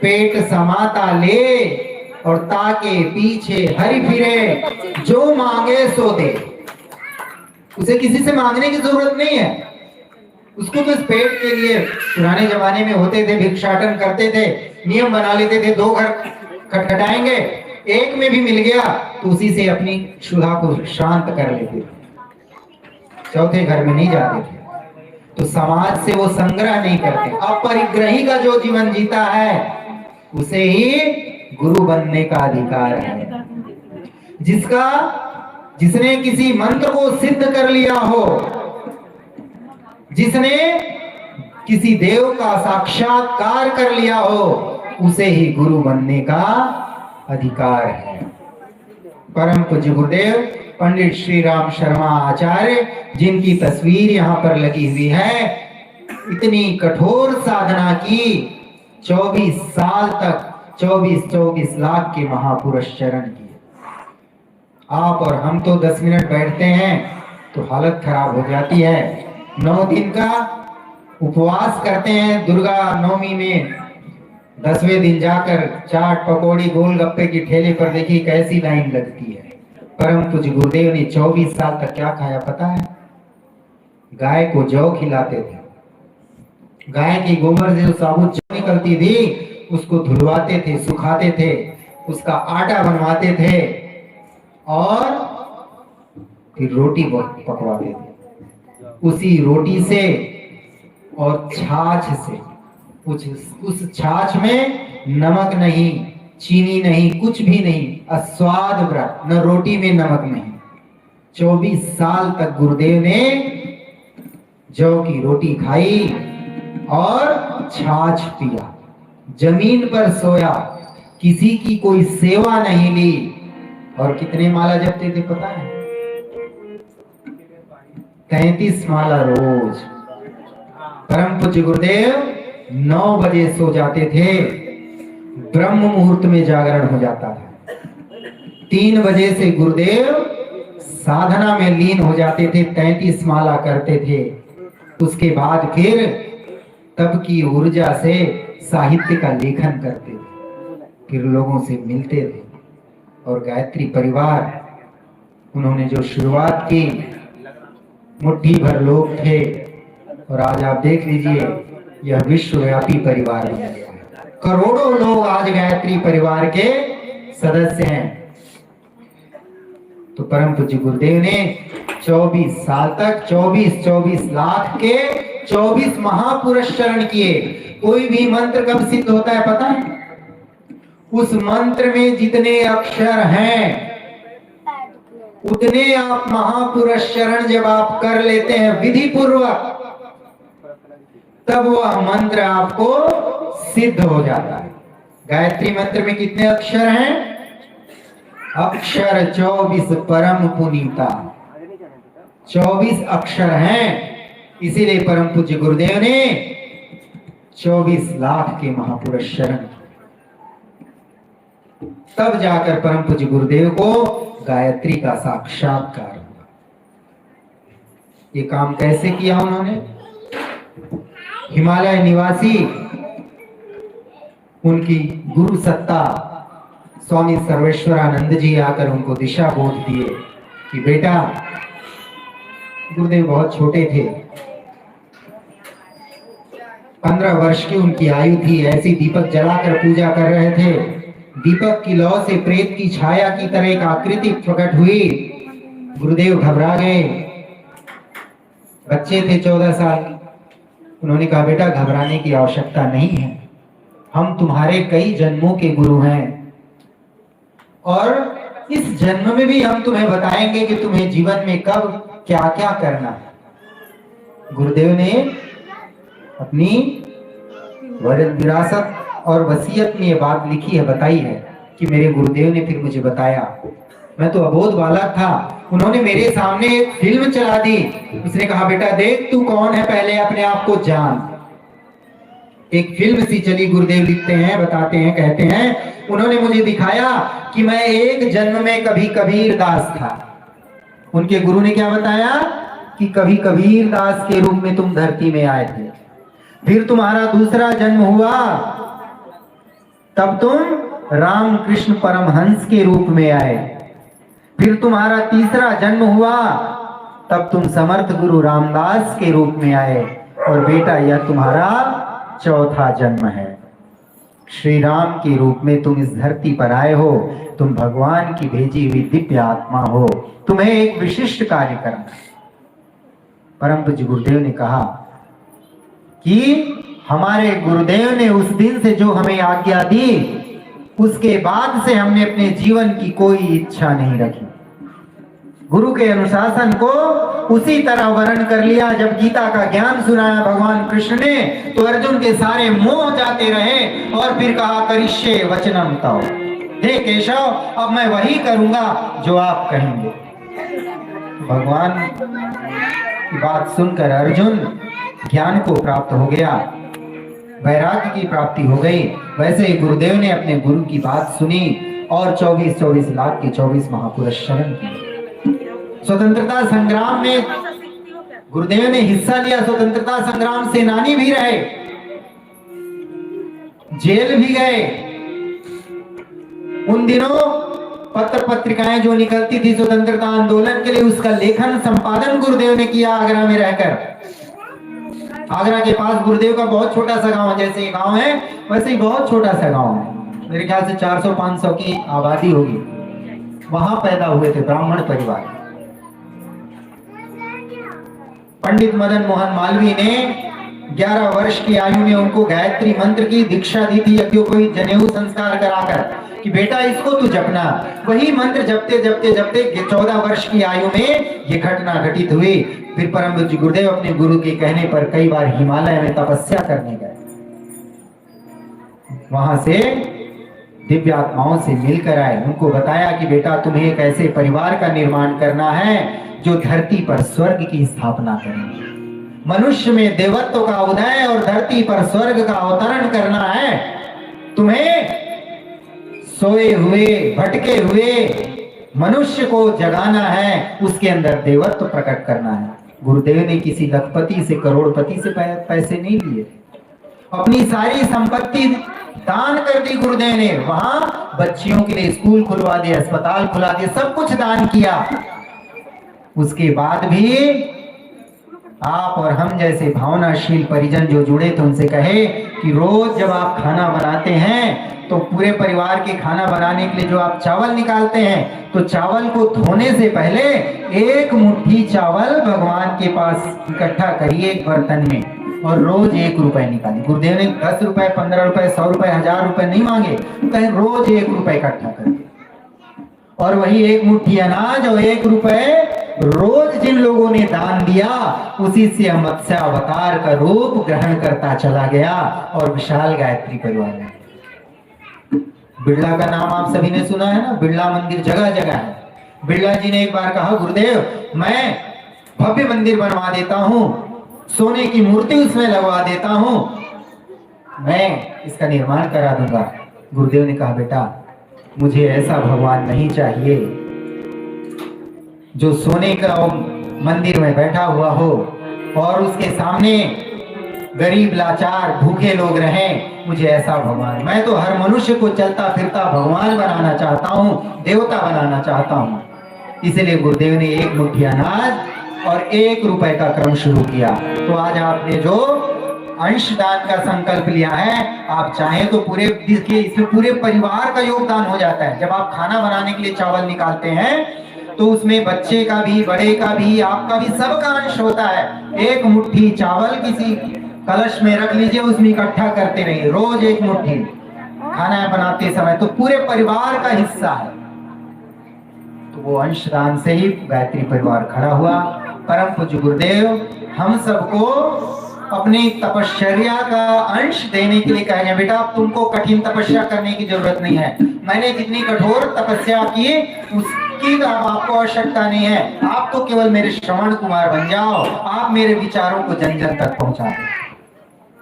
पेट समाता ले, और ताके पीछे हरि फिरे, जो मांगे सो दे। उसे किसी से मांगने की जरूरत नहीं है। उसको तो इस पेट के लिए पुराने जमाने में होते थे, भिक्षाटन करते थे, नियम बना लेते थे, 2 घर खटखटाएंगे, एक में भी मिल गया तो उसी से अपनी क्षुधा को शांत कर लेते थे, चौथे घर में नहीं जाते थे। तो समाज से वो संग्रह नहीं करते। अपरिग्रही का जो जीवन जीता है उसे ही गुरु बनने का अधिकार है। जिसने किसी मंत्र को सिद्ध कर लिया हो, जिसने किसी देव का साक्षात्कार कर लिया हो, उसे ही गुरु बनने का अधिकार है। परम पूज्य गुरुदेव पंडित श्री राम शर्मा आचार्य, जिनकी तस्वीर यहाँ पर लगी हुई है, इतनी कठोर साधना की, 24 साल तक 24 लाख के महापुरुष चरण किए। आप और हम तो 10 मिनट बैठते हैं तो हालत खराब हो जाती है। 9 दिन का उपवास करते हैं। दुर्गा नवमी में 10वें दिन जाकर चाट पकौड़ी गोलगप्पे की ठेले पर देखिए कैसी लाइन लगती है। परम पूज्य गुरुदेव ने 24 साल तक क्या खाया पता है? गाय को जौ खिलाते थे। गाय की गोबर से जो साबुत जौ निकलती थी उसको धुलवाते थे, सुखाते थे, उसका आटा बनवाते थे और फिर रोटी पकवाते थे। उसी रोटी से और छाछ से, उस छाछ में नमक नहीं, चीनी नहीं, कुछ भी नहीं, अस्वाद व्रत, न रोटी में नमक नहीं। 24 साल तक गुरुदेव ने जौ की रोटी खाई और छाछ पिया, जमीन पर सोया, किसी की कोई सेवा नहीं ली। और कितने माला जपते थे पता है? 33 माला रोज। परम पूज्य गुरुदेव 9 बजे सो जाते थे, ब्रह्म मुहूर्त में जागरण हो जाता था। 3 बजे से गुरुदेव साधना में लीन हो जाते थे, 33 माला करते थे। उसके बाद फिर तब की ऊर्जा से साहित्य का लेखन करते थे, फिर लोगों से मिलते थे। और गायत्री परिवार, उन्होंने जो शुरुआत की, मुट्ठी भर लोग थे और आज आप देख लीजिए यह विश्वव्यापी परिवार बन गया है। करोड़ों लोग आज गायत्री परिवार के सदस्य हैं। तो परम पूज्य गुरुदेव ने 24 साल तक 24 लाख के 24 महापुरुष चरण किए। कोई भी मंत्र कब सिद्ध होता है पता है? उस मंत्र में जितने अक्षर हैं उतने आप महापुरुष चरण जब आप कर लेते हैं विधि पूर्वक, तब वह मंत्र आपको सिद्ध हो जाता है। गायत्री मंत्र में कितने अक्षर हैं? अक्षर 24 परम पुनीता, 24 अक्षर हैं। इसीलिए परम पूज्य गुरुदेव ने 24 लाख के महापुरुष चरण, तब जाकर परम पूज्य गुरुदेव को गायत्री का साक्षात्कार हुआ। ये काम कैसे किया उन्होंने? हिमालय निवासी उनकी गुरु सत्ता स्वामी सर्वेश्वरानंद जी आकर उनको दिशा बोध दिए कि बेटा, गुरुदेव बहुत छोटे थे, 15 वर्ष की उनकी आयु थी। ऐसी दीपक जलाकर पूजा कर रहे थे। दीपक की लौ से प्रेत की छाया की तरह एक आकृति प्रकट हुई। गुरुदेव घबरा गए। बच्चे थे 14 साल। उन्होंने कहा बेटा घबराने की आवश्यकता नहीं है, हम तुम्हारे कई जन्मों के गुरु हैं और इस जन्म में भी हम तुम्हें बताएंगे कि तुम्हें जीवन में कब क्या क्या करना है। गुरुदेव ने अपनी विरासत और वसीयत में ये बात लिखी है, बताई है कि मेरे गुरुदेव ने फिर मुझे बताया मैं तो अबोध बालक था, उन्होंने मेरे सामने एक फिल्म चला दी। उसने कहा बेटा देख तू कौन है, पहले अपने आप को जान। एक फिल्म सी चली, गुरुदेव लिखते हैं, बताते हैं, कहते हैं उन्होंने मुझे दिखाया कि मैं एक जन्म में कभी कबीर दास था। उनके गुरु ने क्या बताया कि कभी कबीर दास के रूप में तुम धरती में आए थे, फिर तुम्हारा दूसरा जन्म हुआ, तब तुम राम कृष्ण परमहंस के रूप में आए, फिर तुम्हारा तीसरा जन्म हुआ, तब तुम समर्थ गुरु रामदास के रूप में आए, और बेटा यह तुम्हारा चौथा जन्म है। श्री राम के रूप में तुम इस धरती पर आए हो, तुम भगवान की भेजी हुई दिव्य आत्मा हो, तुम्हें एक विशिष्ट कार्य करना है। परम पूज्य गुरुदेव ने कहा कि हमारे गुरुदेव ने उस दिन से जो हमें आज्ञा दी, उसके बाद से हमने अपने जीवन की कोई इच्छा नहीं रखी। गुरु के अनुशासन को उसी तरह वर्ण कर लिया। जब गीता का ज्ञान सुनाया भगवान कृष्ण ने, तो अर्जुन के सारे मोह जाते रहे, और फिर कहा करिष्ये वचनम तव, हे केशव अब मैं वही करूंगा जो आप कहेंगे। भगवान की बात सुनकर अर्जुन ज्ञान को प्राप्त हो गया, वैराग्य की प्राप्ति हो गई। वैसे ही गुरुदेव ने अपने गुरु की बात सुनी और 24 लाख के 24 महापुरुष शरण किए। स्वतंत्रता संग्राम में गुरुदेव ने हिस्सा लिया, स्वतंत्रता संग्राम सेनानी भी रहे, जेल भी गए। उन दिनों पत्र पत्रिकाएं जो निकलती थी स्वतंत्रता आंदोलन के लिए, उसका लेखन संपादन गुरुदेव ने किया आगरा में रहकर। आगरा के पास गुरुदेव का बहुत छोटा सा गांव है, जैसे ये गांव है वैसे ही बहुत छोटा सा गांव है, मेरे ख्याल से 400-500 की आबादी होगी। वहां पैदा हुए थे, ब्राह्मण परिवार। पंडित मदन मोहन मालवीय ने 11 वर्ष की आयु में उनको गायत्री मंत्र की दीक्षा दी थी, यज्ञों को जनेऊ संस्कार कराकर कि बेटा इसको तू जपना। वही मंत्र जपते जपते जपते 14 वर्ष की आयु में ये घटना घटित हुई। फिर परम पूज्य गुरुदेव अपने गुरु के कहने पर कई बार हिमालय में तपस्या करने गए। वहां से दिव्य आत्माओं से मिलकर आए, उनको बताया कि बेटा तुम्हें एक ऐसे परिवार का निर्माण करना है जो धरती पर स्वर्ग की स्थापना करेंगे। मनुष्य में देवत्व का उदय और धरती पर स्वर्ग का अवतरण करना है। तुम्हें सोए हुए भटके हुए मनुष्य को जगाना है, उसके अंदर देवत्व प्रकट करना है। गुरुदेव ने किसी लखपति से करोड़पति से पैसे नहीं लिए, अपनी सारी संपत्ति दान कर दी गुरुदेव ने। वहां बच्चियों के लिए स्कूल खुलवा दिए, अस्पताल खुला दिए, सब कुछ दान किया। उसके बाद भी आप और हम जैसे भावनाशील परिजन जो जुड़े थे उनसे कहे कि रोज जब आप खाना बनाते हैं तो पूरे परिवार के खाना बनाने के लिए जो आप चावल निकालते हैं, तो चावल को धोने से पहले एक मुट्ठी चावल भगवान के पास इकट्ठा करिए एक बर्तन में, और रोज 1 रुपए निकालिए। गुरुदेव ने 10 रुपए, 15 रुपए, 100 रुपए, 1000 रुपए नहीं मांगे, कहीं रोज 1 रुपए इकट्ठा करिए। और वही 1 मुट्ठी अनाज और 1 रुपए रोज जिन लोगों ने दान दिया, उसी से मत्स्यावतार का रूप ग्रहण करता चला गया और विशाल गायत्री परिवार है। बिड़ला का नाम आप सभी ने सुना है ना, बिड़ला मंदिर जगह जगह है। बिड़ला जी ने एक बार कहा गुरुदेव मैं भव्य मंदिर बनवा देता हूँ, सोने की मूर्ति उसमें लगवा देता हूँ, मैं इसका निर्माण करा दूंगा। गुरुदेव ने कहा बेटा मुझे ऐसा भगवान नहीं चाहिए जो सोने का मंदिर में बैठा हुआ हो और उसके सामने गरीब लाचार भूखे लोग रहें। मुझे ऐसा भगवान, मैं तो हर मनुष्य को चलता फिरता भगवान बनाना चाहता हूँ, देवता बनाना चाहता हूँ। इसलिए गुरुदेव ने 1 मुट्ठी अनाज और 1 रुपए का क्रम शुरू किया। तो आज आपने जो अंशदान का संकल्प लिया है, आप चाहें तो पूरे इसमें पूरे परिवार का योगदान हो जाता है। जब आप खाना बनाने के लिए चावल निकालते हैं तो उसमें बच्चे का भी, बड़े का भी, आपका भी, सबका अंश होता है। 1 मुट्ठी चावल किसी कलश में रख लीजिए, उसमें इकट्ठा करते रहिए रोज 1 मुट्ठी खाना बनाते समय, तो पूरे परिवार का हिस्सा है। तो वो अंशदान से ही गायत्री परिवार खड़ा हुआ। परम पूज्य गुरुदेव हम सबको अपनी तपश्चर्या का अंश देने के लिए कह रहे हैं, बेटा तुमको कठिन तपस्या करने की जरूरत नहीं है। मैंने जितनी कठोर तपस्या की उसके की तो अब आपको आवश्यकता नहीं है, आप तो केवल मेरे श्रवण कुमार बन जाओ, आप मेरे विचारों को जन जन तक पहुंचा दो।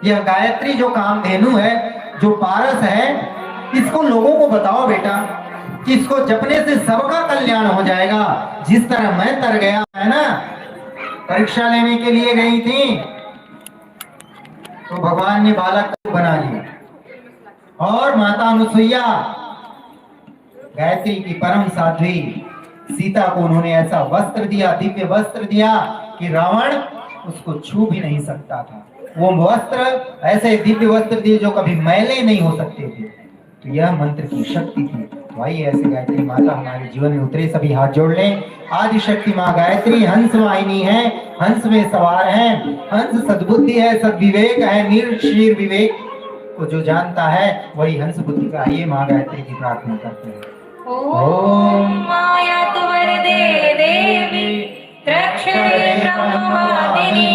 यह गायत्री जो कामधेनु है, जो पारस है, इसको लोगों को बताओ बेटा कि इसको जपने से सबका कल्याण हो जाएगा। जिस तरह मैं तर गया है ना, परीक्षा लेने के लिए गई थी तो भगवान ने बालक को बना लिया और माता अनुसुईया गायत्री की परम साध्वी सीता को उन्होंने ऐसा वस्त्र दिया, दिव्य वस्त्र दिया कि रावण उसको छू भी नहीं सकता था। वो वस्त्र ऐसे दिव्य वस्त्र दिए जो कभी मैले नहीं हो सकते थे। तो यह मंत्र की शक्ति थी। तो आइए ऐसे गायत्री माता हमारे जीवन में उतरे, सभी हाथ जोड़ लें। आदि शक्ति माँ गायत्री हंस वाहिनी है, हंस में सवार है, हंस सद्बुद्धि है, सद्विवेक है, निर्शीर विवेक को जो जानता है वही हंस बुद्धि का। आइए माँ गायत्री की प्रार्थना करते हैं। ओम माया तु वरदे देवी त्रक्षणे ब्रह्मवादिनी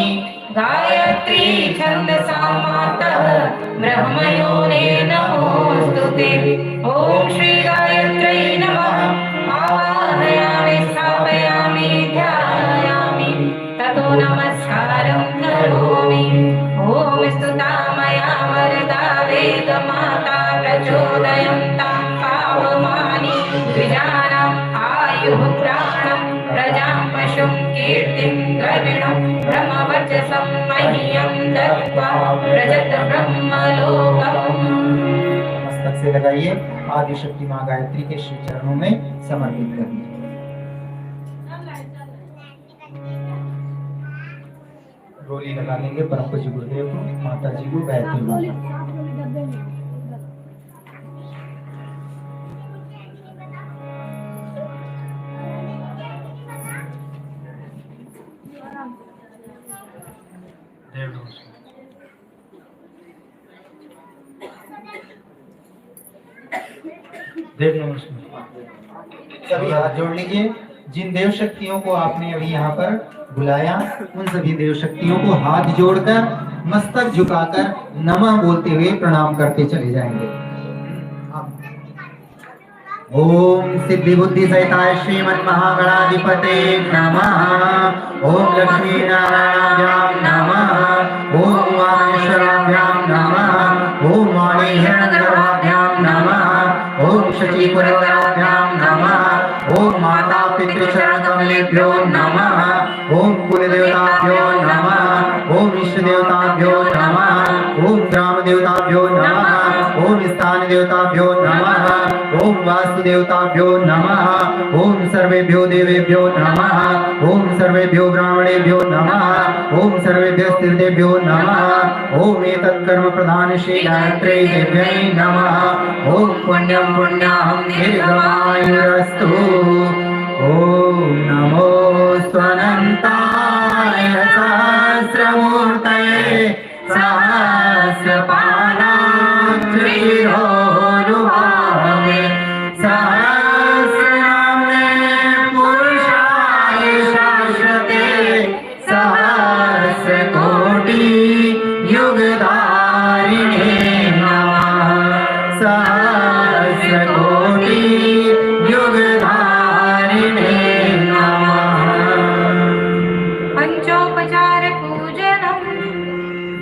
गायत्री छन्दसा मातः ब्रह्मयोने नमोस्तुते। ओम श्री गायत्र्यै नमः। आवाहयामि स्थापयामि ध्यायामि ततो नमस्कारं करोमि। ओम स्तुता मया वरदा वेदमाता प्रचोदयन्तां पावमानि द्विजानाम् आयुः प्राणं प्रजां पशुं कीर्तिं द्रविणं ब्रह्मवर्चसं मह्यं दत्त्वा व्रजत ब्रह्मलोकम्। मस्तक से लगाइए, आदि शक्ति माँ गायत्री के श्री चरणों में समर्पित कर दीजिए। रोली लगा लेंगे परम पूज्य गुरुदेव को, माता जी को, गायत्री माता। देव नमस्कार। सभी हाथ जोड़ लीजिए। जिन देव शक्तियों को आपने अभी यहाँ पर बुलाया, उन सभी देव शक्तियों को हाथ जोड़कर मस्तक झुकाकर नमः बोलते हुए प्रणाम करते चले जाएंगे। ओम सिद्धि बुद्धि सहिताय श्रीमद महागणाधिपते नमः। ओम लक्ष्मी नारायणाभ्यां नमः। ओम उमामेश्वराभ्यां नमः। ओम वाणी हिरण्यगर्भाभ्यां नमः। ओम शचीपुरवराभ्यां नमः। ओम माता पितृचरण कमलेभ्यो नमः। ओम कुलदेवताभ्यो नमः। ओम इष्ट देवताभ्यो नमः। ओम ग्राम देवताभ्यो नमः। ओम स्थान देवताभ्यो नमः। ओम वास्तु देवताभ्यो नमः। ओम सर्वेभ्यो देवेभ्यो नमः। ओम सर्वेभ्यो ब्राह्मणेभ्यो नमः। ओम सर्वेभ्यो तीर्थेभ्यो नमः। ओम एतत् कर्म प्रधान श्री गायत्री देव्यै नमः। ओम पुण्यं पुण्याहं दीर्घमायुरस्तु। ओम नमो स्वनन्ताय सहस्रमूर्तये सहस्रपालाक्षिरोरुभावे सहस्रनाम्ने पुरुषाय शाश्वते सहस्रकोटि युगधारिणे नमः। सहस्रकोटि युगधारिणे नमः। पंचोपचार पूजनम्।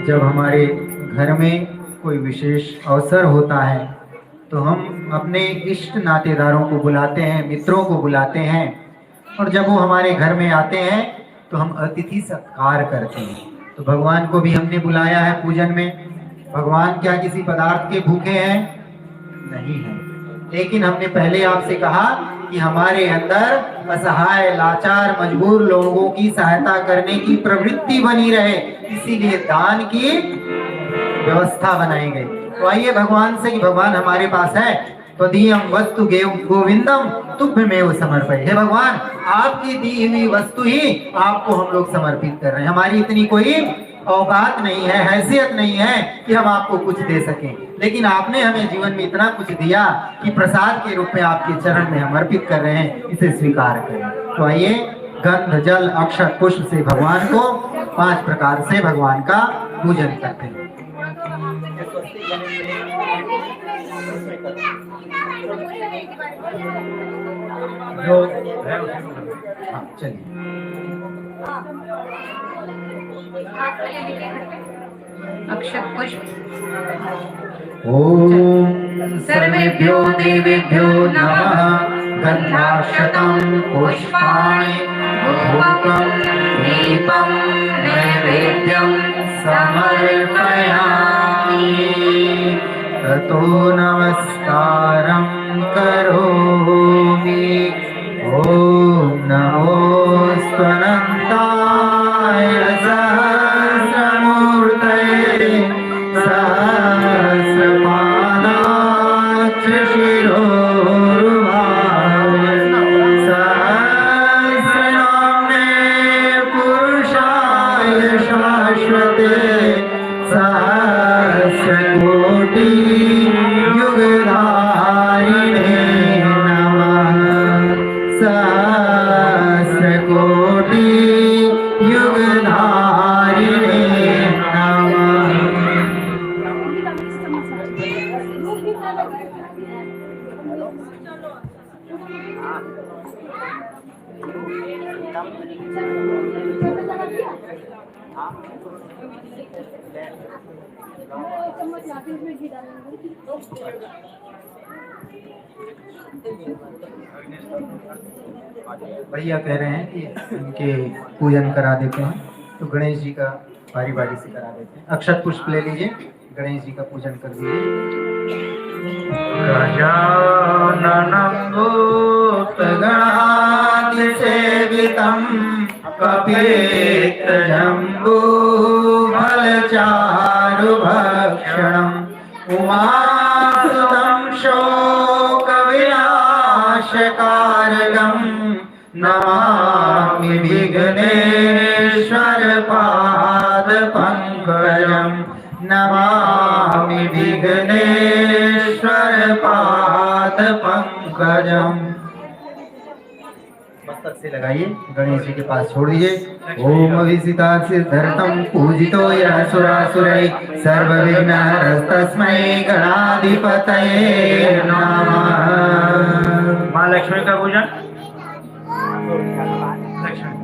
जब हमारे घर में कोई विशेष अवसर होता है तो हम अपने इष्ट नातेदारों को बुलाते हैं, मित्रों को बुलाते हैं, और जब वो हमारे घर में आते हैं तो हम अतिथि सत्कार करते हैं। तो भगवान को भी हमने बुलाया है पूजन में। भगवान क्या किसी पदार्थ के भूखे हैं? नहीं है, लेकिन हमने पहले आपसे कहा कि हमारे अंदर असहाय, लाचार, मजबूर लोगों की सहायता करने की प्रवृत्ति बनी रहे, इसीलिए दान की व्यवस्था बनाई गई। तो आइए भगवान से कि भगवान हमारे पास है तो दीयम वस्तु गोविंदम तुभ्यमेव समर्पय। हे भगवान, आपकी दी हुई वस्तु ही आपको हम लोग समर्पित कर रहे हैं। हमारी इतनी कोई औकात नहीं है, हैसियत नहीं है कि हम आपको कुछ दे सकें, लेकिन आपने हमें जीवन में इतना कुछ दिया कि प्रसाद के रूप में आपके चरण में हम अर्पित कर रहे हैं, इसे स्वीकार करें। तो आइए गंध, जल, अक्षत, पुष्प से भगवान को 5 प्रकार से भगवान का पूजन करते हैं। जो है उसी को करो। हाँ, चलिए। अक्षत पुष्प। ओम सर्वेभ्यो देवेभ्यो नमः। गन्धाक्षतं पुष्पाणि धूपं दीपं नैवेद्यं समर्पयामि। ततो नमस्कारं करोमि। ओम नमो स्वनन्ताय सहस्रमूर्तये सहस्रपादाक्ष शिरोरुभावे सहस्रनाम्ने पुरुषाय शाश्वते सहस्रकोटि युगधारिणे नमः। सहस्रकोटि युगधारिणे नमः। भैया कह रहे हैं कि इनके पूजन करा देते हैं, तो गणेश जी का बारी बारी से करा देते हैं। अक्षत पुष्प ले लीजिए, गणेश जी का पूजन कर दीजिए। गजाननं भूतगणाधिसेवितं कपित्तजम्बूफलचारुभक्षणम् उमासुतं शोकविनाशकारकम् नमामि विघ्नेश्वर पादपङ्कजम्। नमामि विघ्नेश्वर पादपङ्कजम्। मस्तक से लगाइए, गणेश जी के पास छोड़ दीजिए। ओम अविसिता सिद्धर्तम पूजितो यः सुरासुरैः सर्वविघ्नहरस्तस्मै गणाधिपतये नमः। माँ लक्ष्मी का पूजन। लक्ष्मी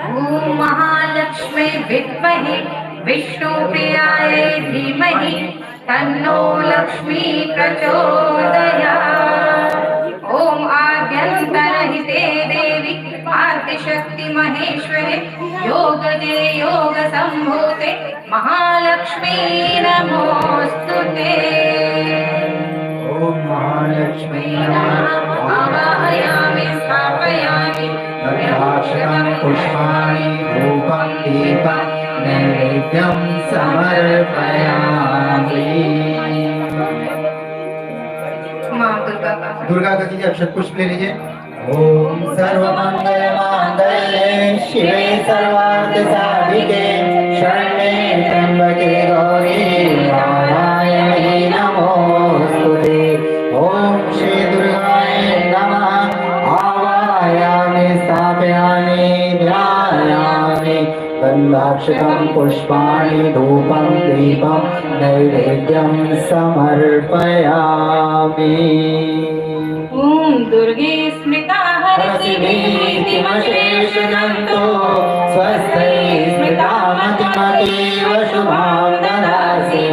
ओम महालक्ष्मी विद्महे विष्णुप्रियायै धीमहि तन्नो लक्ष्मी प्रचोदयात्। ओम आद्यन्तरहिते देवी आदिशक्ति महेश्वरे योगदे योग संभूते महालक्ष्मी नमोस्तुते। ओम महालक्ष्मी नमः। आवाहयामि स्थापयामि गन्धाक्षतं पुष्पाणि धूपं दीपं नैवेद्यं समर्पयामि। माँ दुर्गा का दुर्गा का कीजिए, अक्षत पुष्प ले लीजिए। ओम सर्वमंगल मांगल्ये शिवे सर्वार्थ साधिके शरण्ये त्र्यंबके गौरी नारायणी नमोस्तुते। ओम श्री दुर्गाय नमः। आवाहयामि स्थापयामि ध्यायामि गन्धाक्षतं पुष्पाणि धूपं दीपं नैवेद्यं समर्पयामि। ओम दुर्गे स्मृता हरसि भीतिमशेषजन्तो स्वस्ति स्मृता मतिमतीव शुभां ददासि।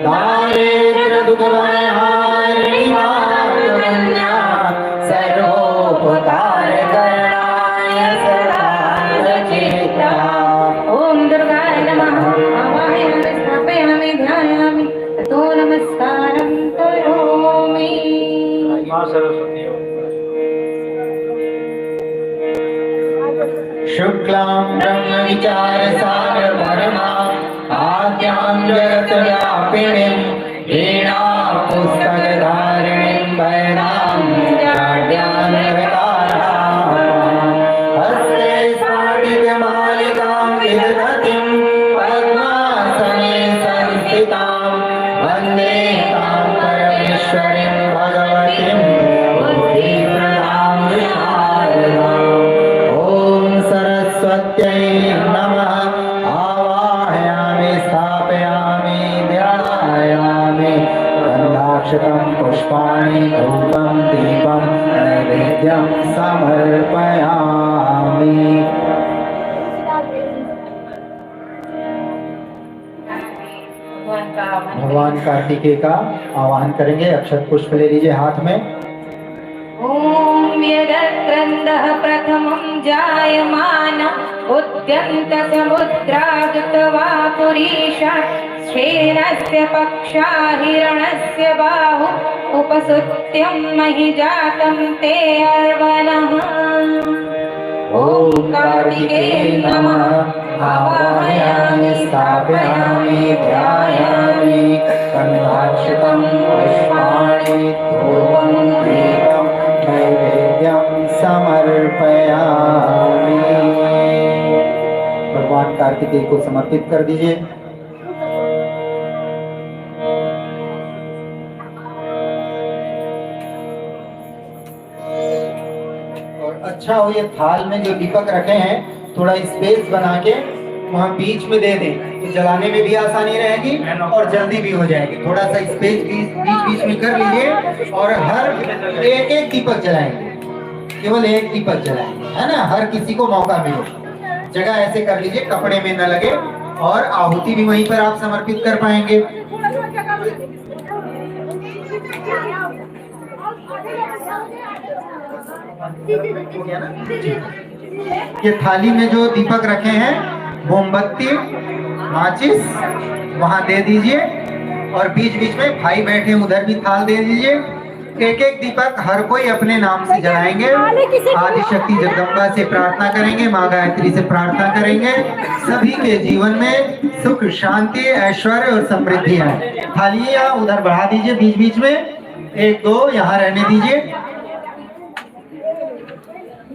दारिद्र्यदुःखभयहारिणी मातृकन्या सर्वोपकारकरणाय सदा प्रचिता। ओम दुर्गाय नमः। आवाहयामि स्थापयामि ध्यायामि ततो नमस्कारं करोमि। माँ सरस्वती शुक्लां ब्रह्मविचारसागरपरमां आद्यां जगद्व्यापिनीं वीणां पुस्तकधारिणीं वैनां जाड्यान्धकारां हस्ते स्फटिकमालिकां विदधतीं पद्मासने संस्थितां वन्दे तां परमेश्वरीं भगवतीं बुद्धिप्रदां विशारदाम्। ॐ सरस्वत्यै नमः। आवाहयामि स्थापयामि ध्यायामि गन्धाक्षतं पुष्पाणि धूपं दीपं नैवेद्यं समर्पयामि। भगवान कार्तिकेय का आवाहन करेंगे। अक्षत पुष्प ले लीजिए हाथ में। ॐ यदक्रन्दः प्रथमं जायमान उद्यन्तसमुद्रागतवा पुरीशा श्वेनस्य पक्षा हिरणस्य बाहु उपसुत्यं महि जातं ते अर्वणः। ॐ कार्तिकेय नमः। आवाहयामि स्थापयामि ध्यायामि गन्धाक्षतं पुष्पाणि धूपं दीपं नैवेद्यं समर्पयामि। भगवान कार्तिकेय को समर्पित कर दीजिए। और अच्छा हो ये थाल में जो दीपक रखे हैं थोड़ा स्पेस बना के वहाँ बीच में दे दें तो जलाने में भी आसानी रहेगी और जल्दी भी हो जाएगी। थोड़ा सा स्पेस बीच में कर लीजिए और हर एक एक दीपक जलाएंगे, केवल एक दीपक जलाएंगे, है ना। हर किसी को मौका मिले। जगह ऐसे कर लीजिए कपड़े में न लगे और आहुति भी वहीं पर आप समर्पित कर पाएंगे। हो गया ना? ये थाली में जो दीपक रखे हैं मोमबत्ती माचिस वहां दे दीजिए और बीच बीच में भाई बैठे उधर भी थाल दे दीजिए। एक एक दीपक हर कोई अपने नाम से जलाएंगे। आदि शक्ति जगदम्बा से प्रार्थना करेंगे, माँ गायत्री से प्रार्थना करेंगे सभी के जीवन में सुख शांति ऐश्वर्य और समृद्धि है। थालियां उधर बढ़ा दीजिए बीच बीच में, एक दो यहाँ रहने दीजिए।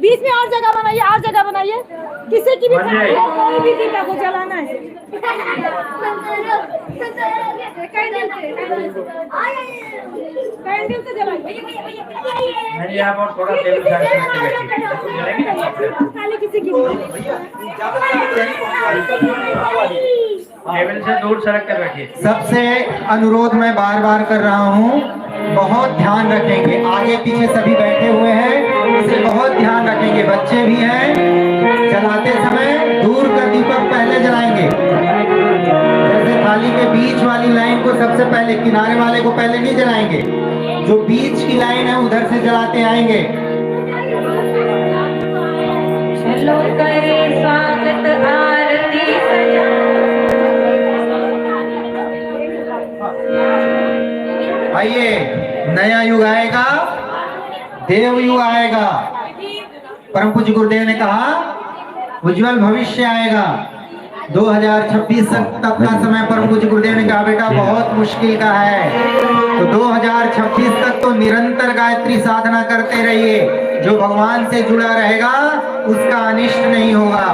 बीच में और जगह बनाइए, और जगह बनाइए। किसी की भी कोई भी दीपक को जलाना है। कैंडल से जलाइए। नहीं आप और थोड़ा टेबल साइड में खाली किसी की टेबल से दूर सरक कर बैठिए। सबसे अनुरोध मैं बार बार कर रहा हूँ, बहुत ध्यान रखेंगे। आगे पीछे सभी बैठे हुए हैं, इसे बहुत ध्यान रखेंगे। बच्चे भी हैं, जलाते समय दूर का दीपक पहले जलाएंगे। जैसे थाली के बीच वाली लाइन को सबसे पहले, किनारे वाले को पहले नहीं जलाएंगे। जो बीच की लाइन है उधर से जलाते आएंगे। चलो करे स्वागत आरती आइए, नया युग आएगा, देव युग आएगा। परम पूज्य गुरुदेव ने कहा उज्जवल भविष्य आएगा। 2026 तक का समय परम पूज्य गुरुदेव ने कहा बेटा बहुत मुश्किल का है। तो 2026 तक तो निरंतर गायत्री साधना करते रहिए। जो भगवान से जुड़ा रहेगा उसका अनिष्ट नहीं होगा।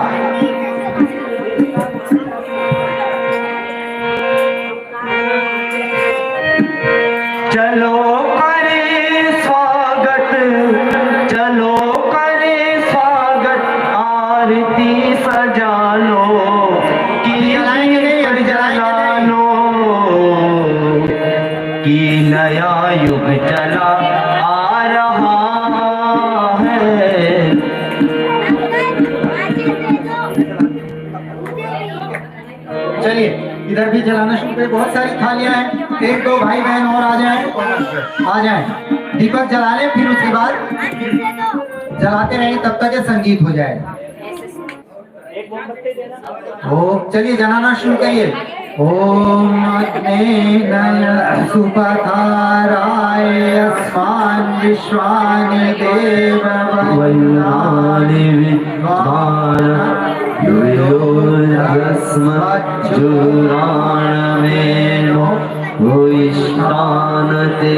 चलो करे स्वागत, चलो करे स्वागत, आरती सजा लो कि जला लो कि नया युग चला आ रहा है। चलिए इधर भी जलाना शुरू करें। बहुत सारी थालियां हैं, एक दो भाई बहन और आ जाएं। दीपक जला लें, फिर उसके बाद जलाते रहेंगे तब तक ये संगीत हो जाएगा। ओम, चलिए जलाना शुरू करिए। ओम अग्नेय सुपथाराय अस्मान् विश्वानि देव वल्लानि विद्वान् युयोरस्मज्जुराणमेनो भूयिष्ठान ते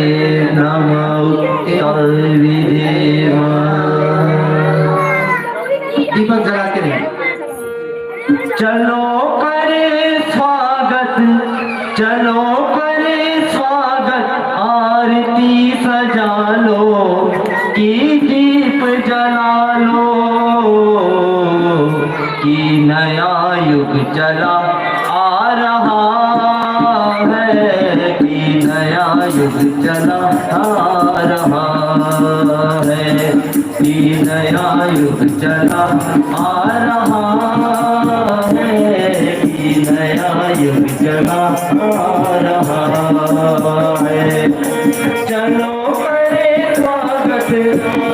नमोक्तविधेम। दीपक जलाते रहे। चलो करे स्वागत, चलो करे स्वागत, आरती सजा लो कि दीप जला लो कि नया युग चला आ रहा है, कि नया युग चला आ रहा है, कि नया युग चला आ रहा है, कि नया युग चला आ रहा है। चलो करे स्वागत,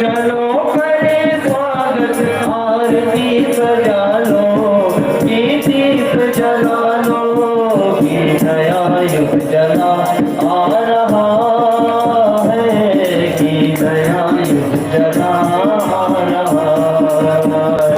चलो करे स्वागत, आरती सजा लो कि दीप जला लो कि नया युग चला आ रहा है, कि नया युग चला आ रहा है।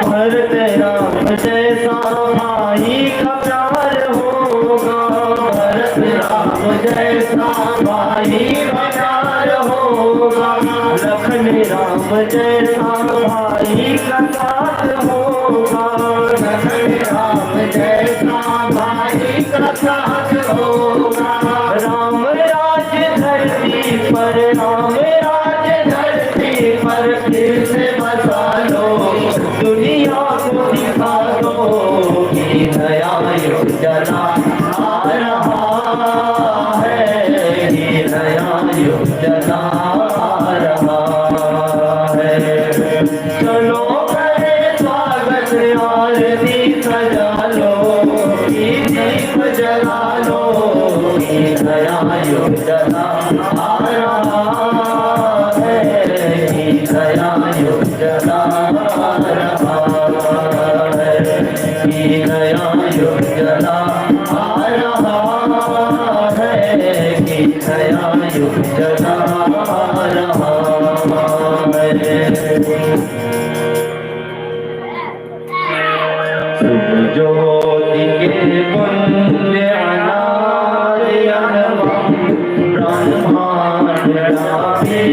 भरत राम जैसा भाई का प्यार होगा, भरत राम जैसा भाई का प्यार होगा, लखन राम जैसा भाई का साथ होगा, लखन राम जैसा भाई का साथ होगा। राम राज धरती पर, राम राज धरती पर फिर से बसा लो, दुनिया को दिखा दो कि नया युग चला आ रहा है, कि नया युग चला आ रहा है। चलो करे स्वागत, आरती सजा लो कि दीप जला लो कि नया युग चला आ रहा है, कि नया युग चला आ रहा है, कि नया युग चला आ रहा है, कि नया युग चला आ रहा है। शुभ ज्योति के पुण्य अनार्यनवम, ब्रह्मांड राधे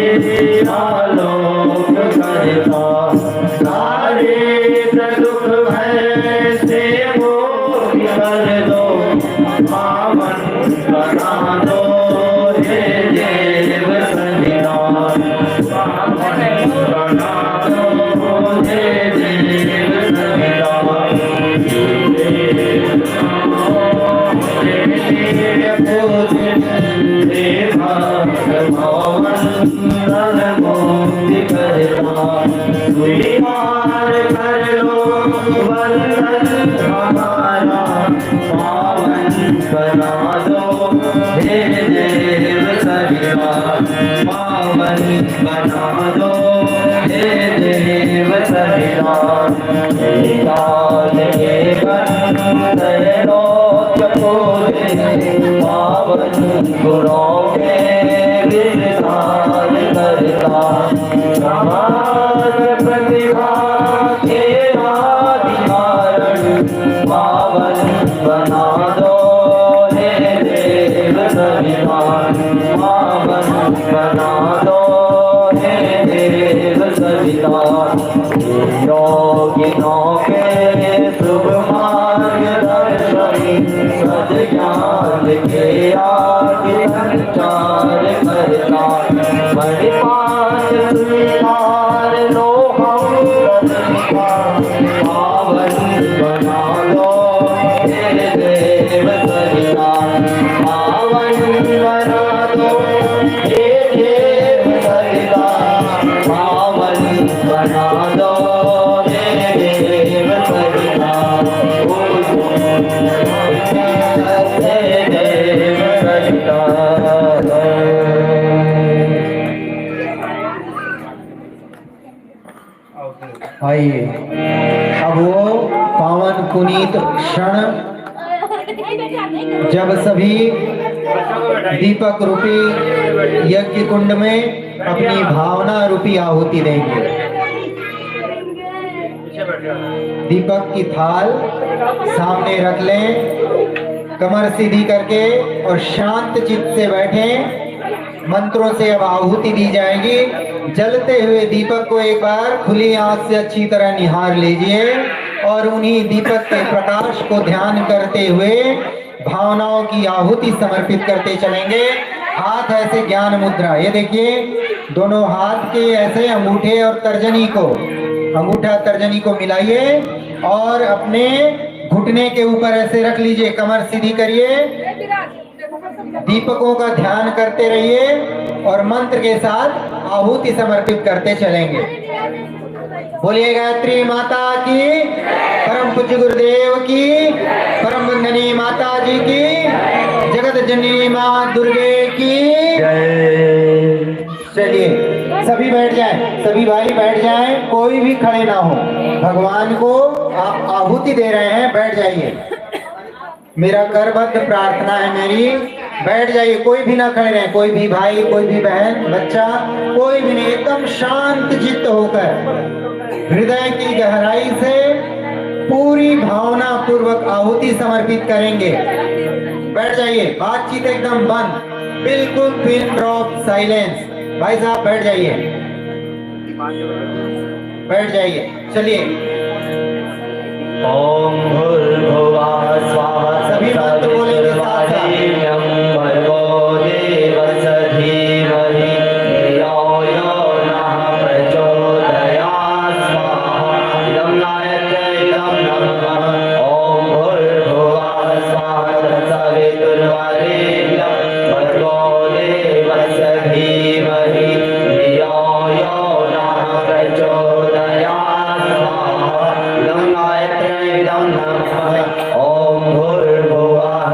आलोक करता, सारे दुख भय से मुक्त कर दो, पावन बना दो हे देव सन्निधान, पावन बना दो हे देव सन्निधान। स्वीकार कर लो वंदन हमारा, पावन बना दो हे देव सन्निधान, पावन बना दो हे देव सन्निधान। काल के बंद पावन गुणों के विधान करता, समाज प्रतिभा के आदिकारण, पावन बना दो हे देव सन्निधान, पावन बना दो हे देव सन्निधान। योगिनों के शुभ मार्ग दर्शनी, सद्ज्ञान के आदि संचार करता, मणिपाल स्वीकार लो हम प्रतिभा, पावन बना लो हे देव सन्निधान, पावन बना दो हे देव सन्निधान, पावन बना पुनीत क्षण जब सभी दीपक रूपी यज्ञ कुंड में अपनी भावना रूपी आहुति देंगे। दीपक की थाल सामने रख लें, कमर सीधी करके और शांत चित्त से बैठें। मंत्रों से अब आहुति दी जाएगी। जलते हुए दीपक को एक बार खुली आंख से अच्छी तरह निहार लीजिए और उन्हीं दीपक के प्रकाश को ध्यान करते हुए भावनाओं की आहुति समर्पित करते चलेंगे। हाथ ऐसे ज्ञान मुद्रा, ये देखिए दोनों हाथ के ऐसे अंगूठे और तर्जनी को, अंगूठा तर्जनी को मिलाइए और अपने घुटने के ऊपर ऐसे रख लीजिए। कमर सीधी करिए, दीपकों का ध्यान करते रहिए और मंत्र के साथ आहुति समर्पित करते चलेंगे। बोलिए गायत्री माता की, परम पूज्य गुरुदेव की, परम वंदनीय माता जी की, जगत जननी मां दुर्गे की जय। चलिए सभी बैठ जाएं, सभी भाई बैठ जाएं, कोई भी खड़े ना हो। भगवान को आप आहुति दे रहे हैं, बैठ जाइए। मेरा करबद्ध प्रार्थना है मेरी, बैठ जाइए, कोई भी ना खड़े रहे, कोई भी भाई, कोई भी बहन, बच्चा, कोई भी नहीं, एकदम शांत चित्त होकर हृदय की गहराई से पूरी भावना पूर्वक आहुति समर्पित करेंगे। बैठ जाइए, बातचीत एकदम बंद, बिल्कुल पिन ड्रॉप साइलेंस। भाई साहब बैठ जाइए, बैठ जाइए, चलिए। ओम भूर्भुवः स्वः सभी मंत्र बोलेंगे साथ साथ। भर्गो देवस्य धीमहि धियो यो नः प्रचोदयात् स्वाहा। इदं गायत्र्यै इदं नमः। ओम भूर्भुवः स्वः तत्सवितुर्वरेण्यं भर्गो देवस्य धीमहि धियो यो नः प्रचोदयात् स्वाहा। इदं गायत्र्यै इदं नमः। ओम भूर्भुवः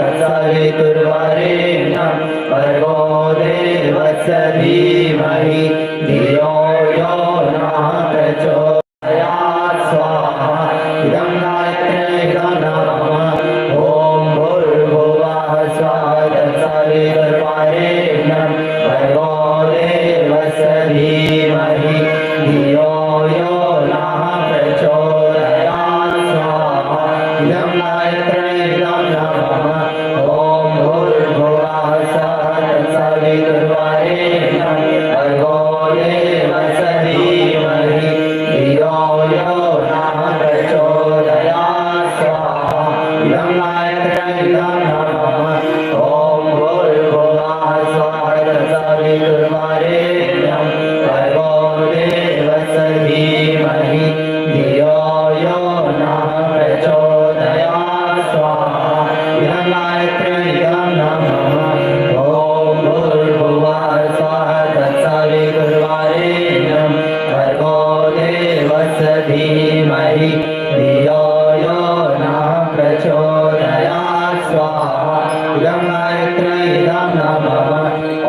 स्वः तत्सवितुर्वरेण्यं भर्गो देवस्य धीमहि धियो यो नः प्रचोदयात् स्वाहा। इदं गायत्र्यै इदं नमः। ओम भूर्भुवः स्वः तत्सवितुर्वरेण्यं भर्गो देवस्य धीमहि धियो यो नः प्रचोदयात् स्वाहा। इदं गायत्र्यै इदं नमः। ओम भूर्भुवः स्वः तत्सवितुर्वरेण्यं भर्गो देवस्य धीमहि धियो यो नः प्रचोदयात् स्वाहा। इदं गायत्र्यै इदं नमः। ओम भूर्भुवः स्वः तत्सवितुर्वरेण्यं भर्गो देवस्य धीमहि धियो यो नः प्रचोदयात् स्वाहा। इदं गायत्र्यै इदं नमः। ओम भूर्भुवः स्वः तत्सवितुर्वरेण्यं भर्गो देवस्य धीमहि धियो यो नः प्रचोदयात् स्वाहा। इदं गायत्र्यै इदं नमः।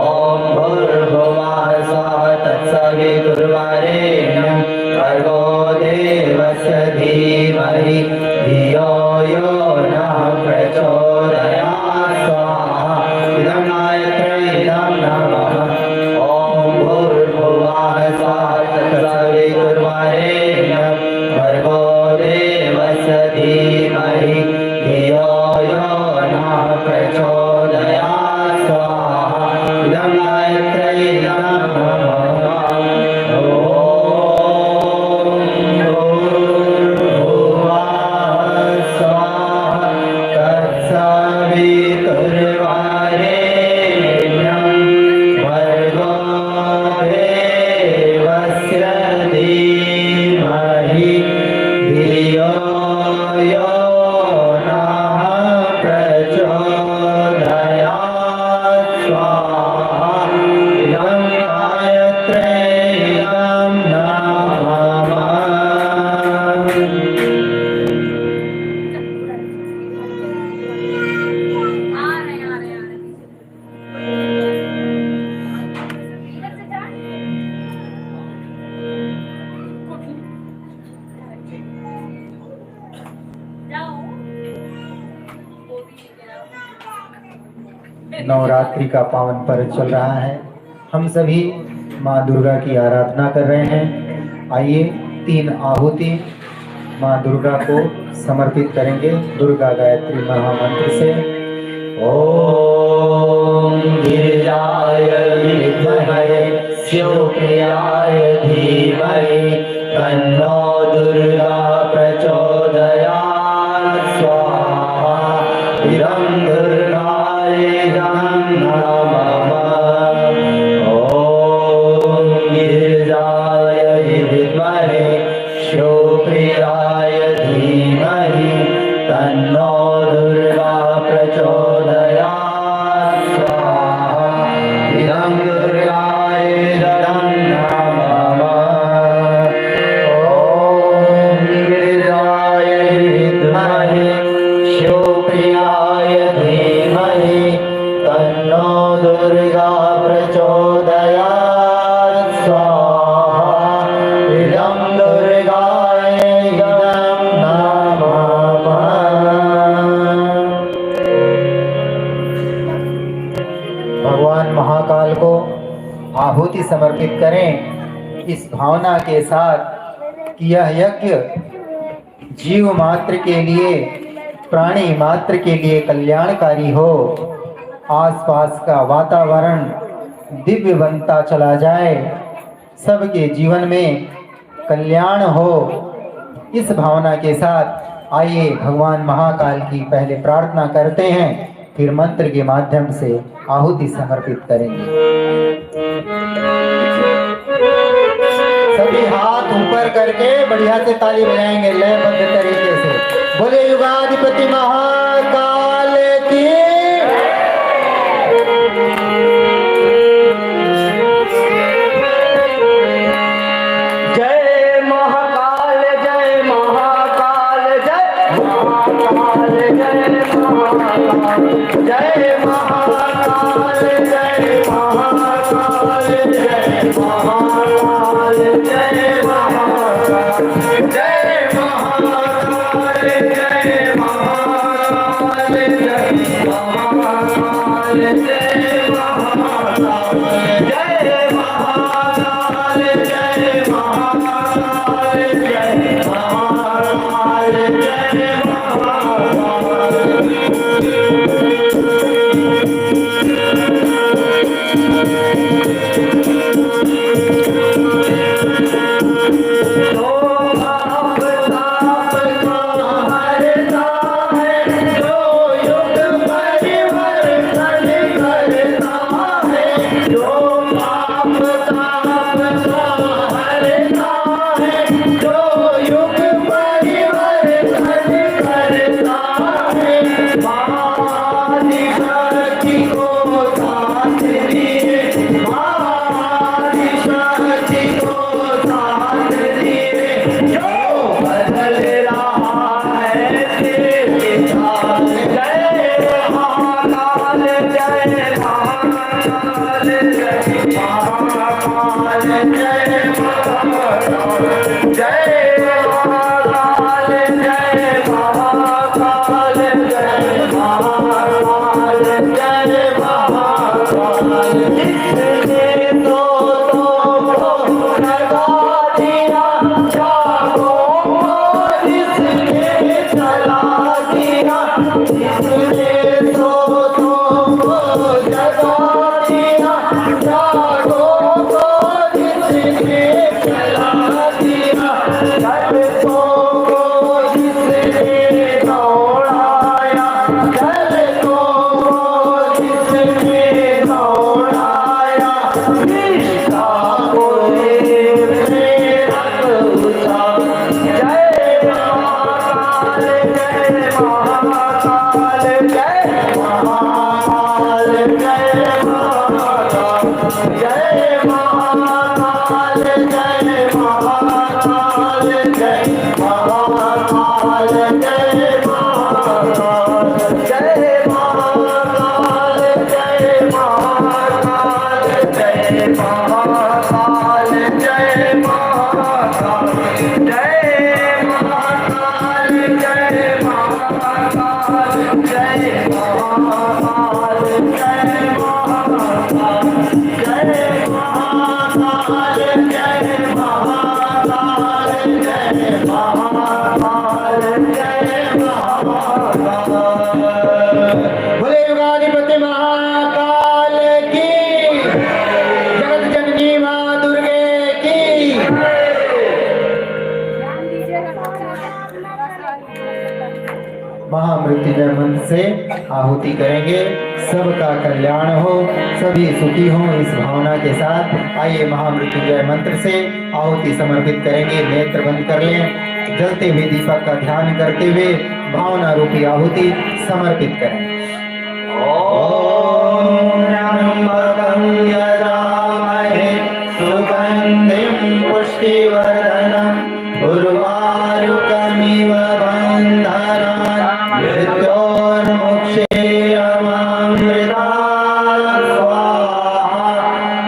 ओम भूर्भुवः स्वः तत्सवितुर्वरेण्यं भर्गो देवस्य धीमहि धियो यो नः प्रचोदयात् स्वाहा। इदं गायत्र्यै इदं नमः। ओम भूर्भुवः स्वः तत्सवितुर्वरेण्यं भर्गो देवस्य धीमहि धियो यो नः प्रचोदयात् स्वाहा। इदं गायत्र्यै इदं नमः। ओम भूर्भुवः स्वः तत्सवितुर्वरेण्यं भर्गो देवस्य धीमहि धियो यो नवरात्रि का पावन पर्व चल रहा है। हम सभी माँ दुर्गा की आराधना कर रहे हैं। आइए 3 आहुति माँ दुर्गा को समर्पित करेंगे दुर्गा गायत्री महामंत्र से। ॐ गिरिजाय विद्महे शिवप्रियाय धीमहि तन्नो दुर्गा प्रचोदयात् स्वाहा। इदं दुर्गायै नमः। ॐ गिरिजाय विद्महे शिवप्रियाय धीमहि तन्नो दुर्गा प्रचोदयात् स्वाहा। इदं दुर्गाय नमः। ॐ गिरिजाय विद्महे शिवप्रियाय धीमहि तन्नो दुर्गा प्रचोदयात् स्वाहा। इदं दुर्गाय नमः। भगवान महाकाल को आहुति समर्पित करें इस भावना के साथ कि यह यज्ञ जीव मात्र के लिए, प्राणी मात्र के लिए कल्याणकारी हो। आसपास का वातावरण दिव्य बनता चला जाए, सबके जीवन में कल्याण हो। इस भावना के साथ आइए भगवान महाकाल की पहले प्रार्थना करते हैं, फिर मंत्र के माध्यम से आहुति समर्पित करेंगे। सभी हाथ ऊपर करके बढ़िया से ताली बजाएंगे लयबद्ध तरीके से। बोले युगाधिपति महाकाल की। जय महाकाल जय महाकाल जय महाकाल जय महाकाल जय महाकाल जय महाकाल जय महाकाल जय महाकाल जय महाकाल जय महाकाल जय महाकाल जय महाकाल जय महाकाल जय महाकाल जय महाकाल जय जय महामृत्युंजय मंत्र से आहुति करेंगे। सबका कल्याण हो, सभी सुखी हो, इस भावना के साथ आइए महामृत्युंजय मंत्र से आहुति समर्पित करेंगे। नेत्र बंद कर लें, जलते हुए दीपक का ध्यान करते हुए भावना रूपी आहुति समर्पित करें। ओम त्र्यंबकं यजामहे सुगंधिं पुष्टिवर्धनम् उर्वारुकमिव बन्धनान् मृत्योर्मुक्षीयमामृतात् स्वाहा।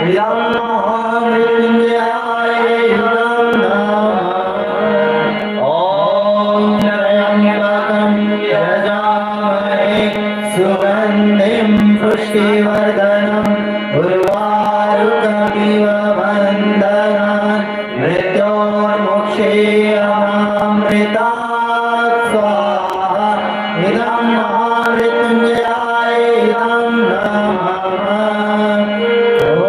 इदं महामृत्युंजयाय युगं नमः। ॐ त्र्यंबकं यजामहे सुगन्धिं पुष्टिवर्धनम् उर्वारुकमिव बन्धनान् मृत्योर्मुक्षीयमामृतात् स्वाहा। इदं महामृत्युंजयाय युगं नमः। ॐ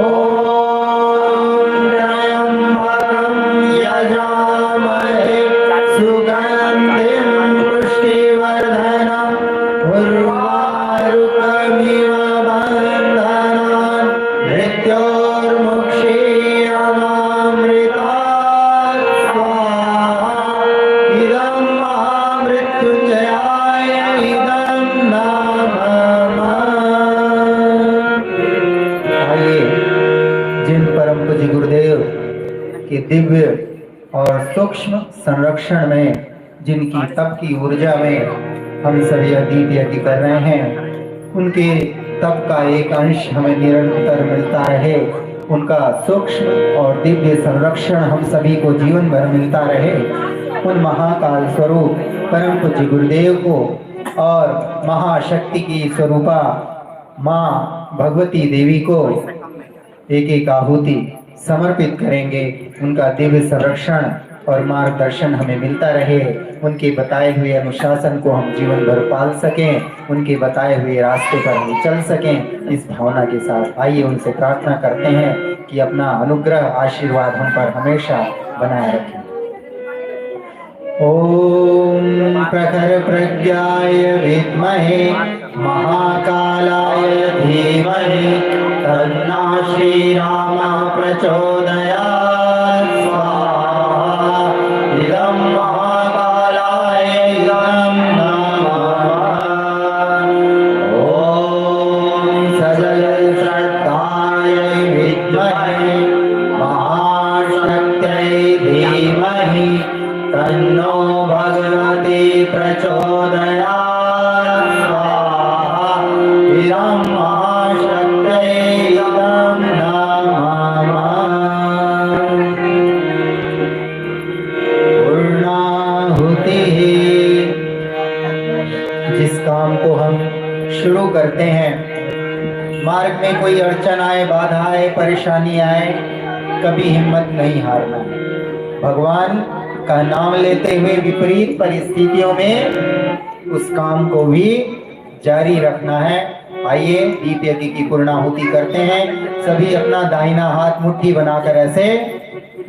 त्र्यंबकं यजामहे सुगन्धिं पुष्टिवर्धनम् उर्वारुकमिव बन्धनान् मृत्योर्मुक्षीयमामृतात् स्वाहा। इदं महामृत्युंजयाय इदं नमः। आइए जिन परम पूज्य गुरुदेव के दिव्य और सूक्ष्म संरक्षण में, जिनकी तप की ऊर्जा में हम सभी दीप यज्ञ कर रहे हैं, उनके तप का एक अंश हमें निरंतर मिलता रहे, उनका सूक्ष्म और दिव्य संरक्षण हम सभी को जीवन भर मिलता रहे। उन महाकाल स्वरूप परम पूज्य गुरुदेव को और महाशक्ति की स्वरूपा माँ भगवती देवी को एक एक आहुति समर्पित करेंगे। उनका दिव्य संरक्षण और मार्गदर्शन हमें मिलता रहे, उनके बताए हुए अनुशासन को हम जीवन भर पाल सकें, उनके बताए हुए रास्ते पर हम चल सकें, इस भावना के साथ आइए उनसे प्रार्थना करते हैं कि अपना अनुग्रह आशीर्वाद हम पर हमेशा बनाए रखें। ओम प्रखर प्रज्ञाय विद्महे महाकालाय धीमहि तन्नो श्रीराम प्रचोदयात् स्वाहा। इदं महाकालाय इदं नमः। ओम सजल श्रद्धाय विद्महे महाशक्त्यै धीमहि तन्नो भगवती प्रचोदयात् स्वाहा। इदं महाशक्त्यै इदं नमः। पूर्णाहुतिः। जिस काम को हम शुरू करते हैं, मार्ग में कोई अड़चन आए, बाधा आए, परेशानी आए, कभी हिम्मत नहीं हारना है। भगवान का नाम लेते हुए विपरीत परिस्थितियों में उस काम को भी जारी रखना है। आइए दीप यज्ञ की पूर्णाहुति करते हैं। सभी अपना दाहिना हाथ मुट्ठी बनाकर ऐसे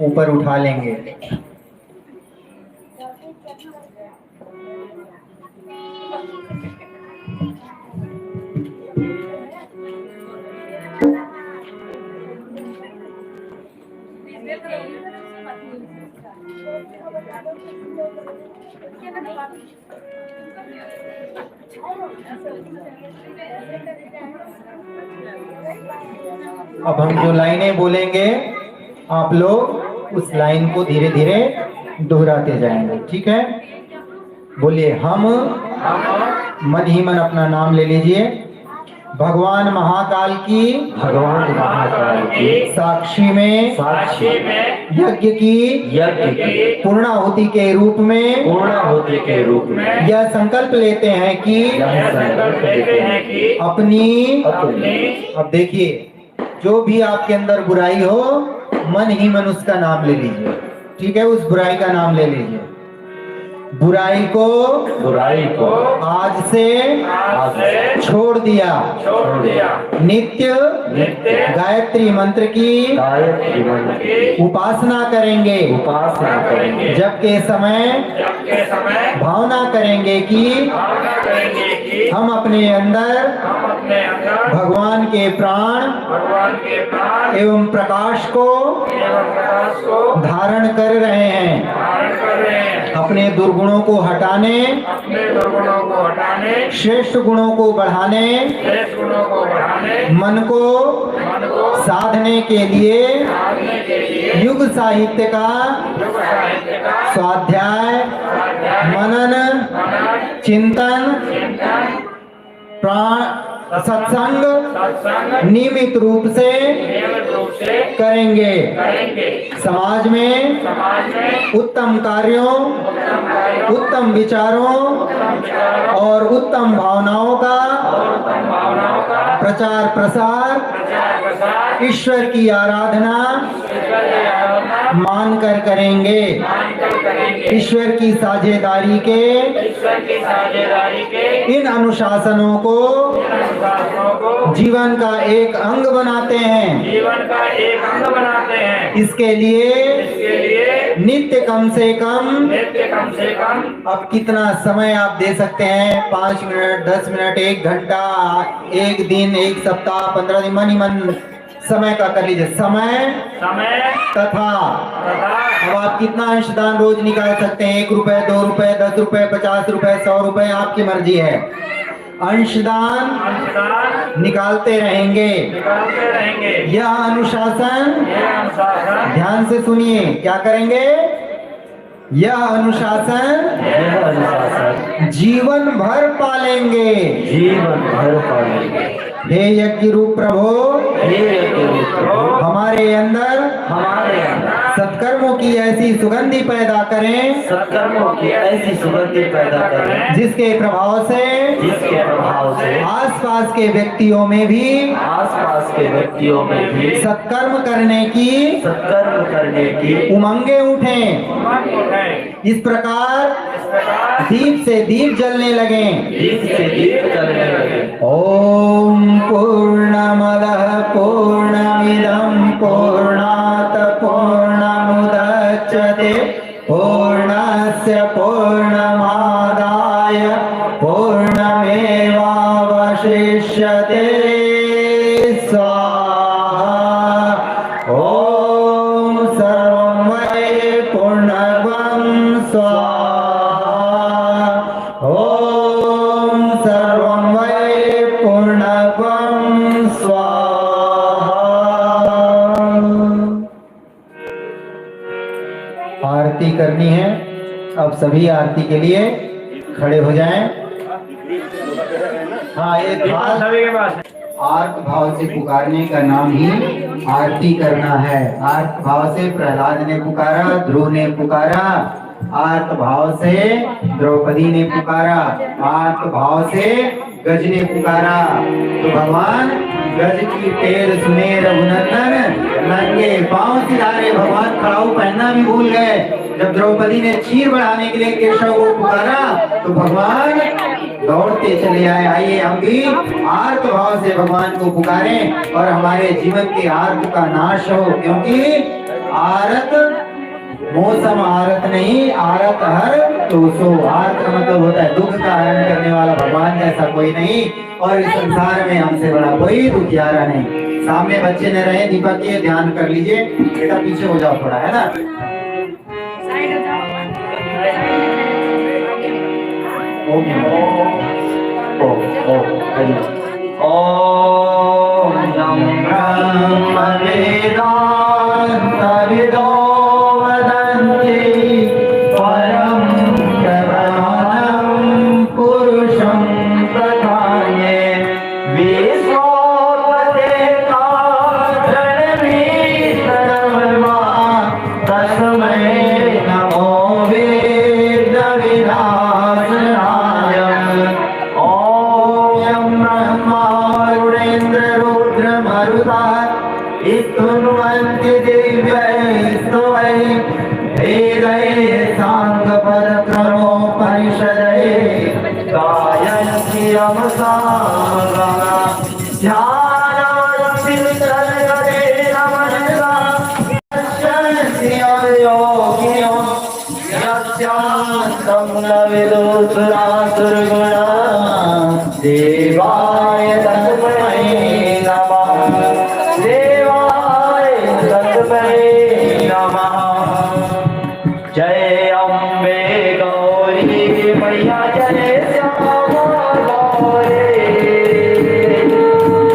ऊपर उठा लेंगे। अब हम जो लाइनें बोलेंगे आप लोग उस लाइन को धीरे धीरे दोहराते जाएंगे, ठीक है? बोलिए हम मन ही मन अपना नाम ले लीजिए। भगवान महाकाल की साक्षी में यज्ञ की पूर्णाहुति के रूप में यह संकल्प लेते हैं कि अपनी अब देखिए, जो भी आपके अंदर बुराई हो मन ही मन उसका नाम ले लीजिए, ठीक है? उस बुराई का नाम ले लीजिए। बुराई को आज से छोड़ दिया। नित्य गायत्री मंत्र की उपासना करेंगे। जबके समय भावना करेंगे कि हम अपने अंदर भगवान के प्राण एवं प्रकाश को धारण कर रहे हैं। अपने दुर्गुणों को हटाने, श्रेष्ठ गुणों को बढ़ाने, मन को साधने के लिए युग साहित्य का स्वाध्याय, मनन, चिंतन, सत्संग नियमित रूप से करेंगे। समाज में उत्तम कार्यों, उत्तम विचारों और उत्तम भावनाओं का प्रचार प्रसार ईश्वर की आराधना मानकर करेंगे। ईश्वर की साझेदारी के इन अनुशासनों को जीवन का एक अंग बनाते हैं। इसके लिए नित्य कम से कम अब कितना समय आप दे सकते हैं? 5 मिनट, 10 मिनट, 1 घंटा, 1 दिन, 1 सप्ताह, 15 दिन, मन ही मन समय का कर लीजिए। समय तथा अब आप कितना अंशदान रोज निकाल सकते हैं? 1 रुपए, 2 रुपए, 10 रुपए, 50 रुपए, 100 रुपए, आपकी मर्जी है। अंशदान निकालते रहेंगे। यह अनुशासन ध्यान से सुनिए, क्या करेंगे? यह अनुशासन जीवन भर पालेंगे। हे यज्ञ रूप प्रभु, हमारे अंदर सत्कर्मों की ऐसी सुगंधि पैदा करें, जिसके प्रभाव से आसपास के व्यक्तियों में भी सत्कर्म करने की उमंगे उठें। इस प्रकार दीप से दीप जलने लगे। ओम पूर्णमदः पूर्णमिदं पूर्णात् पूर्णमुदच्यते पूर्णस्य पूर्णमादाय पूर्णमेवावशिष्यते। स्वाहा। ओम सर्वं वै पूर्णत्वं स्वाहा। ओम सर्वं वै पूर्णत्वं स्वाहा। आरती करनी है। अब सभी आरती के लिए खड़े हो जाएं। हाँ, ये सभी के पास आर्त भाव से पुकारने का नाम ही आरती करना है। आर्त भाव से प्रहलाद ने पुकारा, ध्रुव ने पुकारा। आर्त भाव से द्रौपदी ने पुकारा। आर्त भाव से गज ने पुकारा। तो भगवान गज की टेर सुने रघुनंदन, नंगे पांव सिधारे भगवान खड़ाऊ पहनना भी भूल गए। जब द्रौपदी ने चीर बढ़ाने के लिए केशव को पुकारा तो भगवान दौड़ते चले आए। आइए हम भी आर्त भाव से भगवान को पुकारें और हमारे जीवन के आर्त का नाश हो, क्योंकि आरत मौसम आरत नहीं, आरत हर तो सो। आर्त का मतलब होता है दुख का हरण करने वाला। भगवान जैसा कोई नहीं और इस संसार में हमसे बड़ा कोई दुखियारा नहीं। सामने बच्चे न रहे, दीपक ये ध्यान कर लीजिए। बेटा पीछे हो जाओ थोड़ा, है ना। ओम ब्रह्म वेदांतविदो वदन्ति परं प्रधानं पुरुषं प्रधान्ये विश्वोपते कारणमीश्वरमा तस्मै नमो वेदविधासनाय। ओम ब्रह्मा रुद्र रुद्र मरुता स्तुन्वन्ति दिव्यैस्तव गायन्त्यं सामगाना ध्यानावस्थितं हरे नमः यस्यं योगिनो यस्यान्तं न विदुसुरासुरगुणा देवाय तस्मै नमः देवाय तस्मै नमः जय अम्बे गौरी मैया जय श्यामा गौरी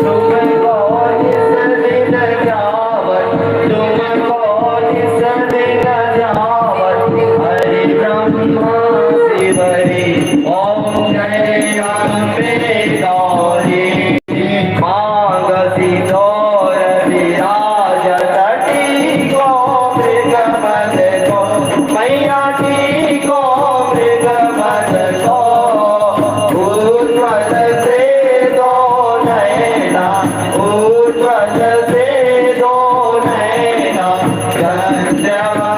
तुम गौरी सदिन जावत तुम गौरी सदिन जावत हरि ब्रह्मा शिवरी ओम जय अम्बे गौरी मांगसी दौर विराज तटी को मृगमद को मैया की को मृगमद को उज्ज्वल से दो नैना उज्ज्वल से दो नैना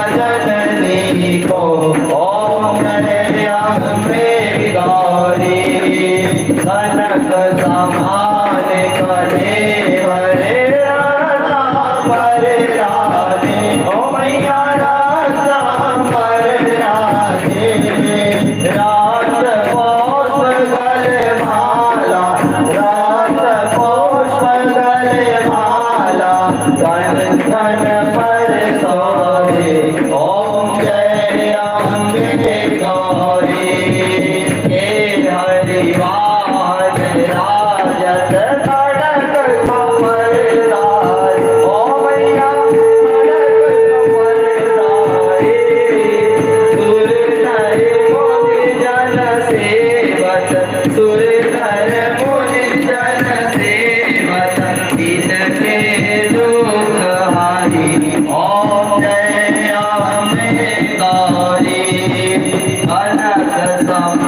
चंद्रवदनी को ओम अम्बे गौरी कनक समान करे हरे राधा पर राधे ओ मैया राधा पर राधे रात पुष्प गले माला रात पुष्प गले माला कन कन पर सोहे ओम जय अम्बे गौरी हे हरि वाहन राजत खड़ग कमल राय ओ मैया खड़ग कमल राय सुर नर मुनि जन सेवत इनके दुख हारी ओम जय अम्बे गौरी अनक सम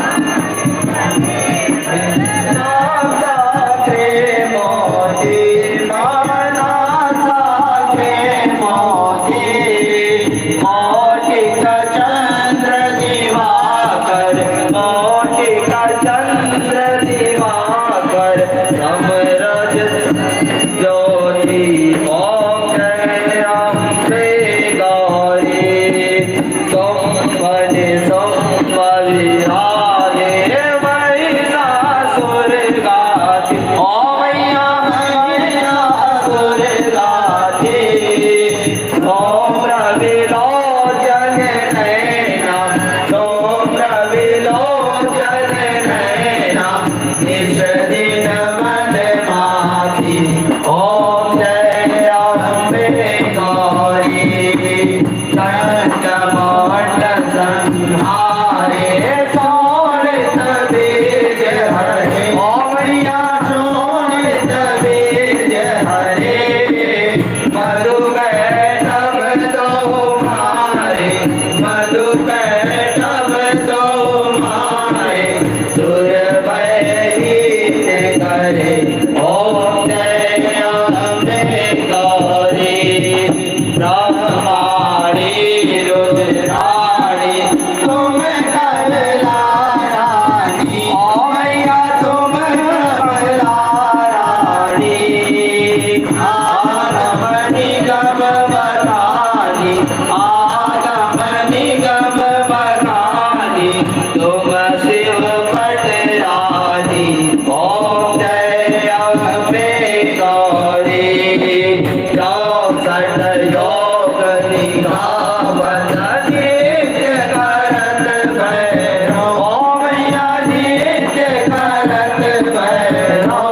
चंद्र दिवाकर समरज ज्योति ओम जय अम्बे गौरी संपदि संपविहारे महिषासुर गाति ओ मैया महिषासुर गाति ओम रविलोचन नैना ओम रविलोचन नैना निज दिन मन माती ओम जय अम्बे गौरी चंडमंड संहारे शोणित बीज हरे ओ मैया शोणित बीज हरे मधु कैटभ तुम्हारे मधु कैटभ तुम्हारे सुर भयहीन करे ओम जय अम्बे गौरी ब्रह्माणी रुद्राणी तुम कमलारानी ओ मैया तुम कमलारानी आगमनी गम बतानी आगमनी गम बतानी तुम शिव पटरानी ओम जय अम्बे गौरी चौसठ योग निधावन नित्य करत भैरो ओ मैया नित्य करत भैरो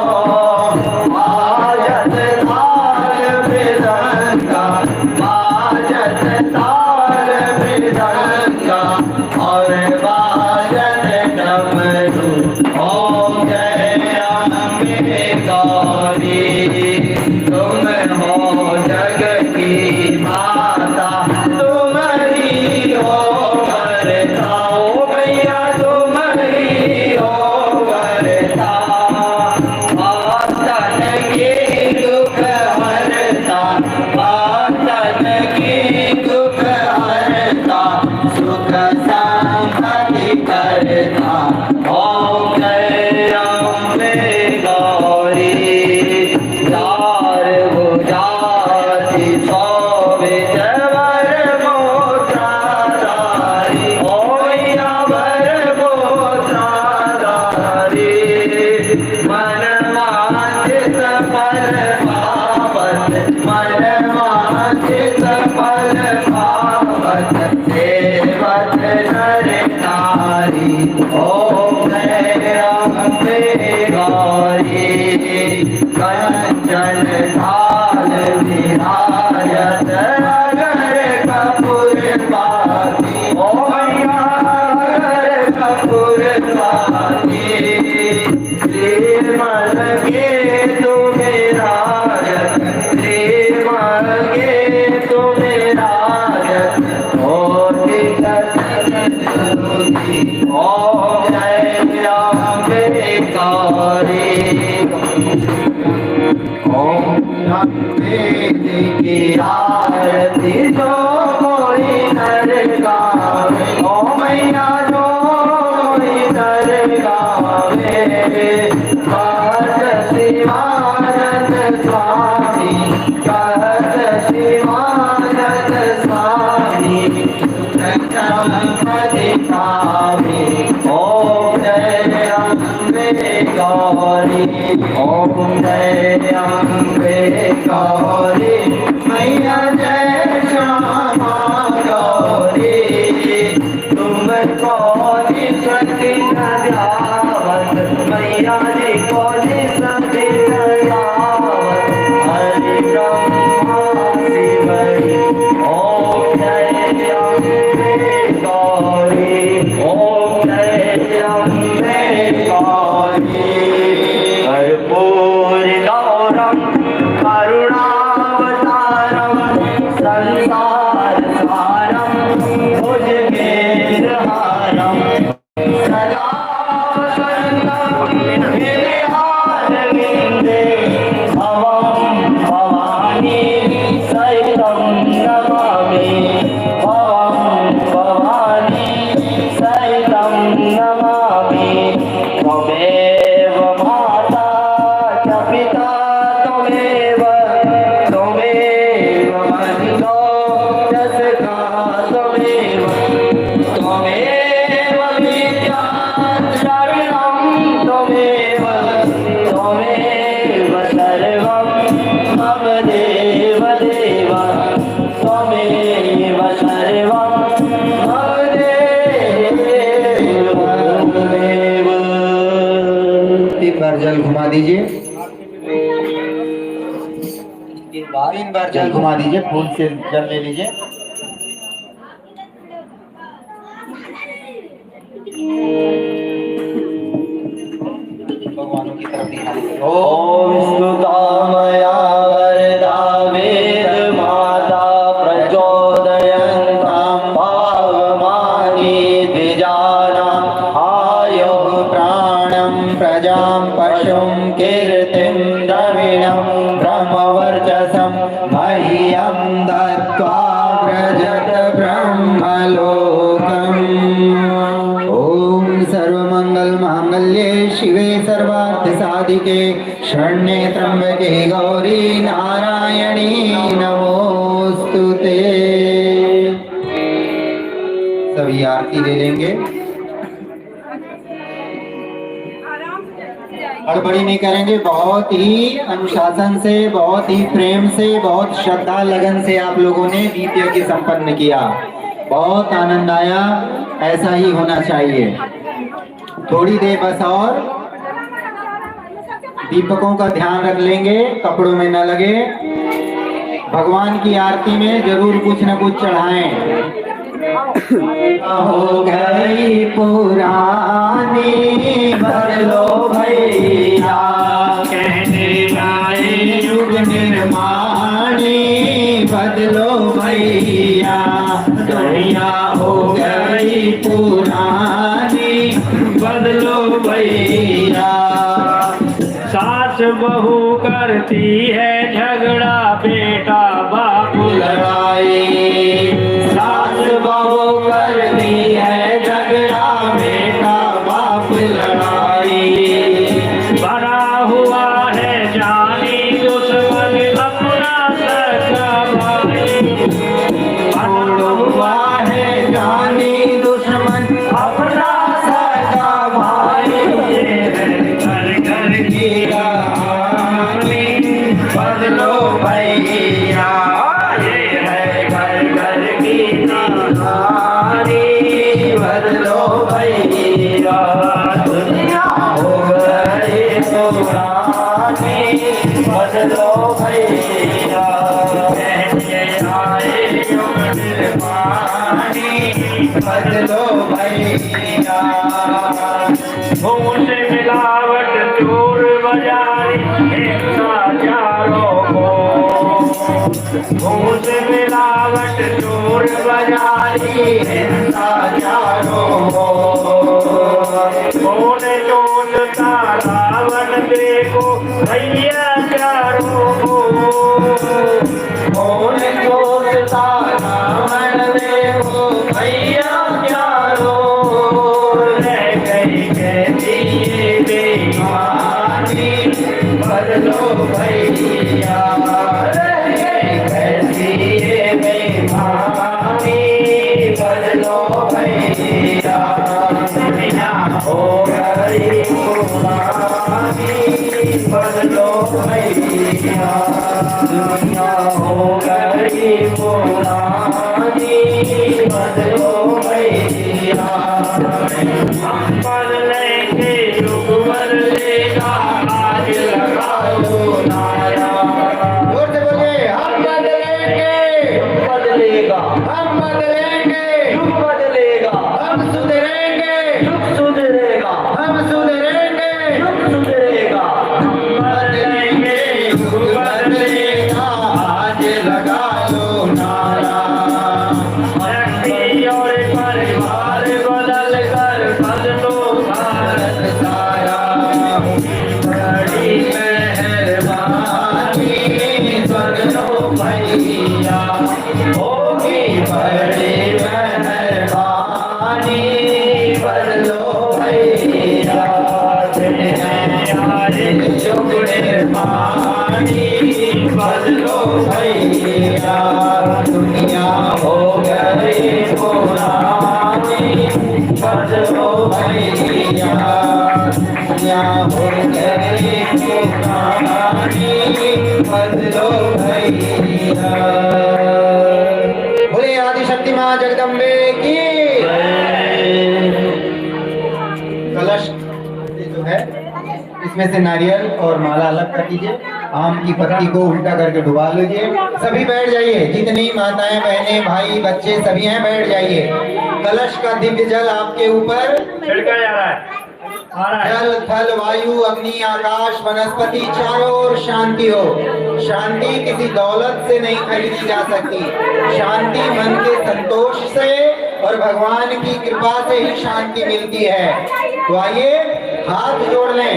बाजत ताल मृदंगा बाजत ताल मृदंगा और बाजत डमरू ओम जय अम्बे गौरी तुम हो जग की माता तुम ही हो करता ओ मैया तुम ही हो करता आतन की दुख हरता आतन की दुख हरता सुख संपत्ति करता ओम अम्बे गौरी कंचन थाल विराजत नगर कपूरवासी ओ मैया नगर कपूरवासी श्रीमल के तुम्हें राजत श्रीमल के तुम्हें राजत होती ओम जय अम्बे गौरी ओम अम्बे की आरती जो कोई नर गावे ओ मैया जो कोई नर गावे कहत शिवानंद स्वामी कहत शिवानंद स्वामी चमपति स्वामी ओम जय अम्बे गौरी ओम जय अम्बे गौरी मैया जय श्यामा गौरी तुम कौनी शक्ति नजावत मैया जी कौनी शक्ति नजावत हरि ब्रह्मा शिवरी ओम जय अम्बे गौरी ओम जय अम्बे गौरी कर्पूर गौरम करुणावतारम संसार सारम भुजगेन्द्रहारम सदा शरणं गिरिहारविन्दे भवं भवानी सहितं नमामि भवं भवानी सहितं नमामि त्वमेव माता च पिता त्वमेव त्वमेव बन्धो च सखा त्वमेव त्वमेव विद्या शरणं त्वमेव त्वमेव सर्वं मम देव देव त्वमेव सर्वं मम देव देव। 3 बार जल घुमा दीजिए 3 बार जल घुमा दीजिए फूल से जल ले लीजिए भगवानों की तरफ दिखा दीजिए ओम स्तुतामया वरदा वेद माता प्रचोदयन्तां भावमानी द्विजानां आयो प्राणं प्रजां पशुं कीर्तिं द्रविणं ब्रह्मवर्चसं मह्यं दत्त्वा व्रजत ब्रह्मलोकम् ॐ सर्वमङ्गलमाङ्गल्ये शिवे सर्वार्थसाधिके शरण्ये त्र्यम्बके गौरी नारायणी नमोस्तुते। सभी आरती ले लेंगे गड़बड़ी नहीं करेंगे बहुत ही अनुशासन से बहुत ही प्रेम से बहुत श्रद्धा लगन से आप लोगों ने दीप यज्ञ संपन्न किया बहुत आनंद आया ऐसा ही होना चाहिए। थोड़ी देर बस और दीपकों का ध्यान रख लेंगे कपड़ों में न लगे भगवान की आरती में जरूर कुछ न कुछ चढ़ाएं। हो गई पुरानी बदलो भैया कहने आए युग निर्माणी बदलो भैया दुनिया हो गई पुरानी बदलो भैया। सास बहू करती है झगड़ा बेटा बाप लड़ाई सास बहू करती है झगड़ा बेटा बाप लड़ाई बना हुआ है जानी दुश्मन अपना सगा भाई बना हुआ है जानी दुश्मन अपना सगा भाई घर घर की कहानी बदलो भैया ये है घर घर की कहानी बदलो भैया। से मिलावट चोर बाजारी हिंसा चारों को, मुंह से मिलावट चोर बाजारी हिंसा चारों को, कौन चोरता रावण देखो भैया चारों को, कौन चोरता रावण देखो भैया चारों, रह गई कैसी ये बेईमानी बदलो भैया, रह गई कैसी ये बेईमानी बदलो भैया, दुनिया हो गई पुरानी बदलो भैया, दुनिया हो गई पुरानी बदलो भैया, हम बदलेंगे युग बदलेगा आज लगा लो नारा, जोर से बोलिए, हम बदलेंगे, बदलेगा हम बदलेंगे, युग बदलेगा, हम सुधरेंगे, युग सुधरेगा, हम सुधरेंगे, युग सुधरेगा, बदलेंगे, युग बदलेगा, आज लगा लो नारा। व्यक्ति और परिवार बदल कर बदलो भारत सारा, बड़ी मेहरबानी बदलो भैया, होगी बड़ी मेहरबानी बदलो भैया, युग निर्माणी बदलो भैया, दुनिया हो गई पुरानी बदलो भैया, दुनिया हो गई पुरानी बदलो भैया। बोले आदिशक्ति माँ जगदम्बे की। कलश जो है इसमें से नारियल और माला अलग कर दीजिए, आम की पत्ती को उल्टा करके डुबा लीजिए। सभी बैठ जाइए, जितनी माताएं बहनें भाई बच्चे सभी हैं बैठ जाइए। कलश का दिव्य जल आपके ऊपर छिड़का जा रहा है, आ रहा है। जल थल वायु अग्नि आकाश वनस्पति चारों ओर शांति हो। शांति किसी दौलत से नहीं खरीदी जा सकती, शांति मन के संतोष से और भगवान की कृपा से ही शांति मिलती है। तो आइए हाथ जोड़ लें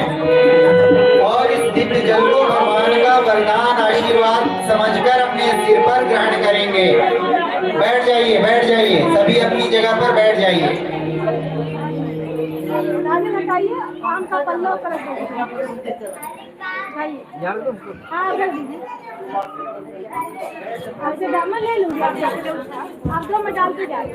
और इस दिव्य जल को भगवान का वरदान आशीर्वाद समझकर अपने सिर पर ग्रहण करेंगे। बैठ जाइए सभी अपनी जगह पर बैठ जाइए। दादी बताइए, आम का पल्ला ऊपर रख दीजिए। हाँ रख दीजिए। आपसे दामा ले लूँगी, आप दो में डालते जाइए।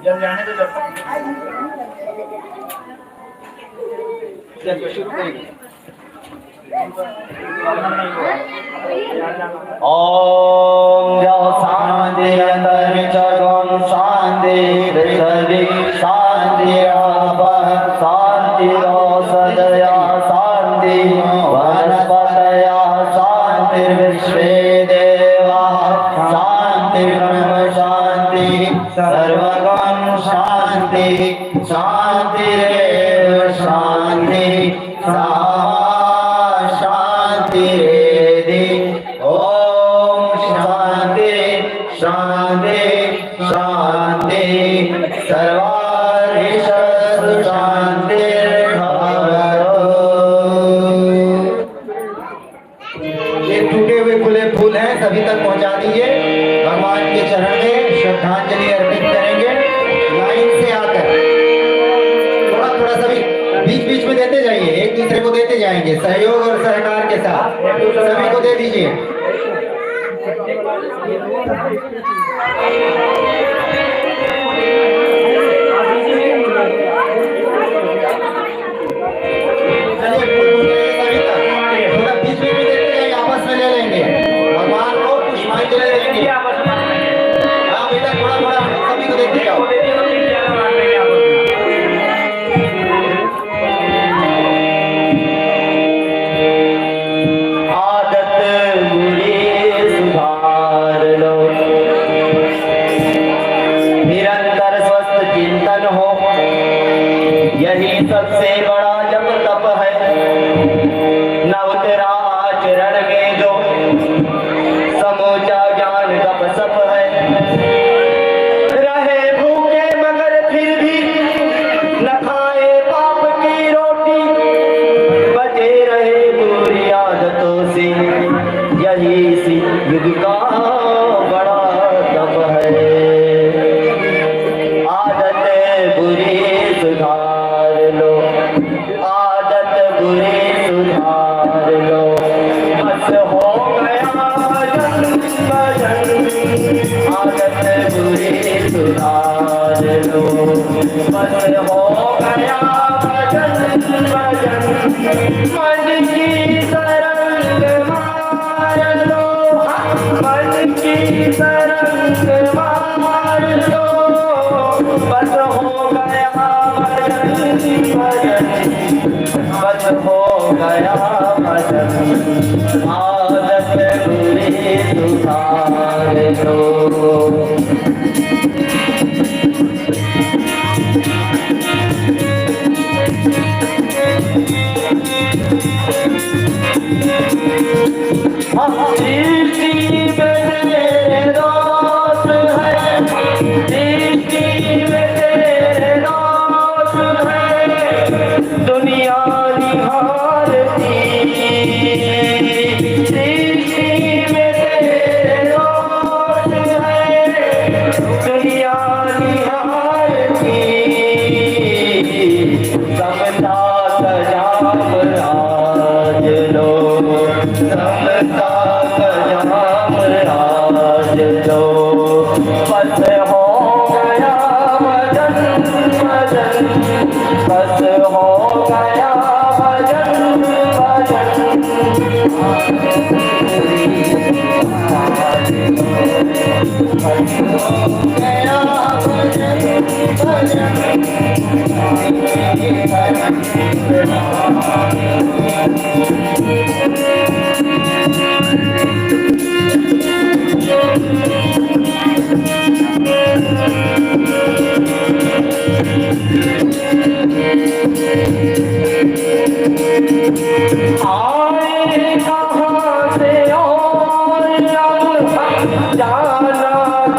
जब जाने तो जब शुरू करेंगे। ओम जय शांति अंतरिक्षं शांति पृथ्वी शांति आपः शांति सदया शांति वनस्पतयः शांति विश्वे देवाः शांति ब्रह्म शांति सर्वगं शांति शांतिरेव शांति शांतिरेधि। ओम शांति शांति शांति सर्वारिषु शांतिर्भवतु। ये टूटे हुए खुले फूल हैं, सभी तक पहुंचा दीजिए। भगवान के चरण में श्रद्धांजलि अर्पित करेंगे लाइन से आकर। थोड़ा थोड़ा सभी बीच बीच में देते जाइए, एक दूसरे को देते जाएंगे सहयोग और सहकार के साथ सभी को दे दीजिए। थोड़ा बीच में देते जाइए, आपस में ले लेंगे, भगवान को पुष्पांजलि देंगे। हाँ बेटा थोड़ा थोड़ा सभी को देते जाओ। आदत बुरी सुधार लो। सबसे बड़ा जप तप है, नव तेरा आचरण में जो समूचा ज्ञान गप सप है। रहे भूखे मगर फिर भी न खाए पाप की रोटी, बचे रहे बुरी आदतों से, यही सी युग का बड़ा तप है। आदत बुरी सुधार लो, आदत बुरी सुधार लो, बस हो गया भजन भजन। आदत बुरी सुधार लो, बस हो गया भजन भजन। मन की तरंग मार लो, मन की तरंग मार लो, बस हो गया भजन भजन, बस हो गया भजन। आदत बुरी सुधार लो। दृष्टि में तेरे दोष है, दृष्टि में तेरे दोष है, दुनिया निहारती। दृष्टि में तेरे दोष है, दुनिया निहारती। समता सजाम राज लो, समता सजाम राज लो, बस हो गया भजन भजन, बस हो गया भजन भजन। गया भजन भजन। आए कहाँ से और अब जाना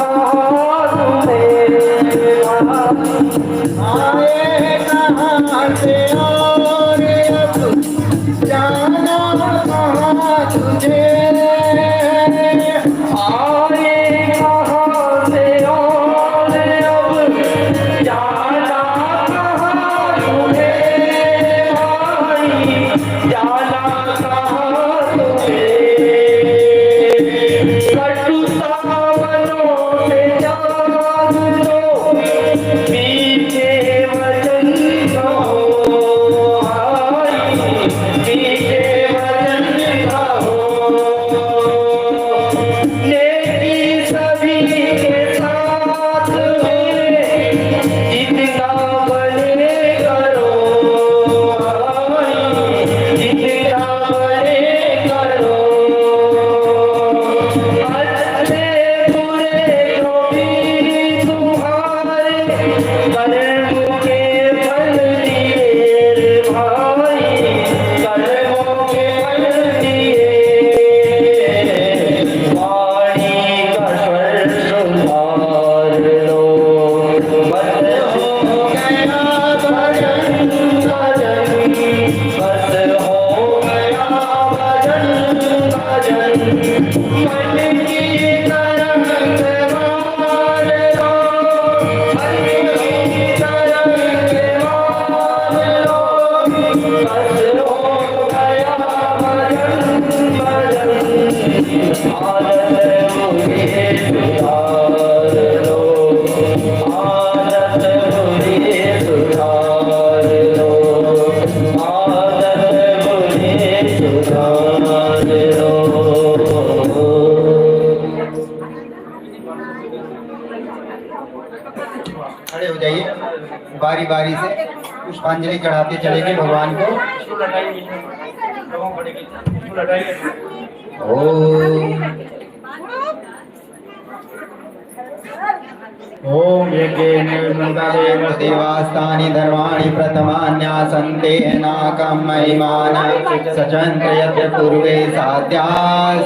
कहाँ तुम्हें। आए कहाँ से और अब जाना कहाँ तुझे। आए कहाँ से और अब जाना कहाँ तुम्हें। भाई जाना कहाँ तुम्हें। कटु सावनों से जान लो, मीठे वचन कहो। भाई मीठे वचन कहो। नेकी सभी के साथ है, जितना बने करो। भाई जितना बने करो। अच्छे बुरे जो भी तुम्हारे कर्म के फल दिए रे भाई, कर्मों के फल दिए। वाणी का स्वर सुधार लो, बस हो गया भजन भजन, बस हो गया भजन भजन। मन की तरंग मार लो, मन की तरंग मार लो, बस हो गया भजन भजन। आदत बुरी सुधार लो, आदत बुरी सुधार लो, आदत बुरी सुधार लो। खड़े हो जाइए, बारी बारी से पुष्पांजलि चढ़ाते चलेंगे भगवान को। ओम ओम यज्ञेन निर्मलदेव देवास्तानि धर्माणि प्रथमान्यासन्ते नाकं महिमान सचन्त यद्य पूर्वे साध्या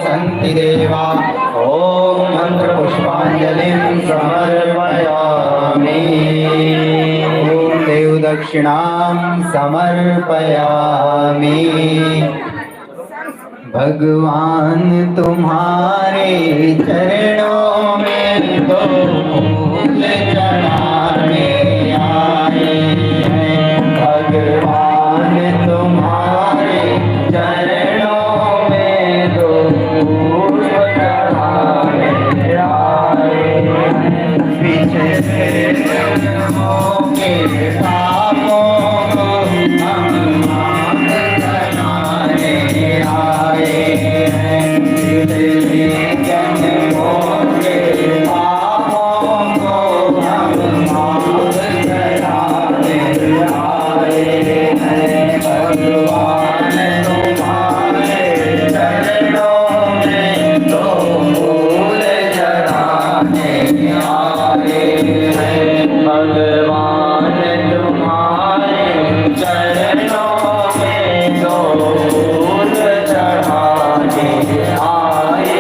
सन्ति देवा ओम मंत्र पुष्पांजलिं समर्पयामि ओम देव दक्षिणां समर्पयामि भगवान तुम्हारे चरणों में दो फूल चढ़ाने आए हैं भगवान तुम्हारे चरणों में दो फूल चढ़ाने आए हैं पीछे से जन्मों के पापों को हम माफ कराने आए हैं तेरे जन्मों के पापों को हम माफ कराने आए हैं भगवान तुम्हारे चरणों में दो फूल चढ़ाने आए हैं भगवान तुम्हारे चरणों में दो फूल चढ़ाने आए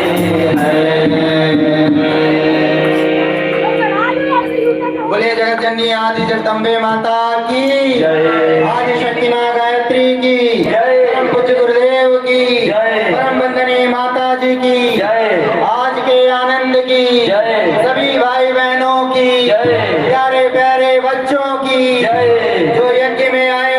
हैं बोलिए जगत जननी आदि जगदम्बे माता की जय। आदि शक्ति माँ गायत्री की जय। परम पूज्य गुरुदेव की जय। परम वंदनीय माता जी की जय। आज के आनंद की जय। सभी भाई बहनों की जय। प्यारे प्यारे बच्चों की जय। जो यज्ञ में आए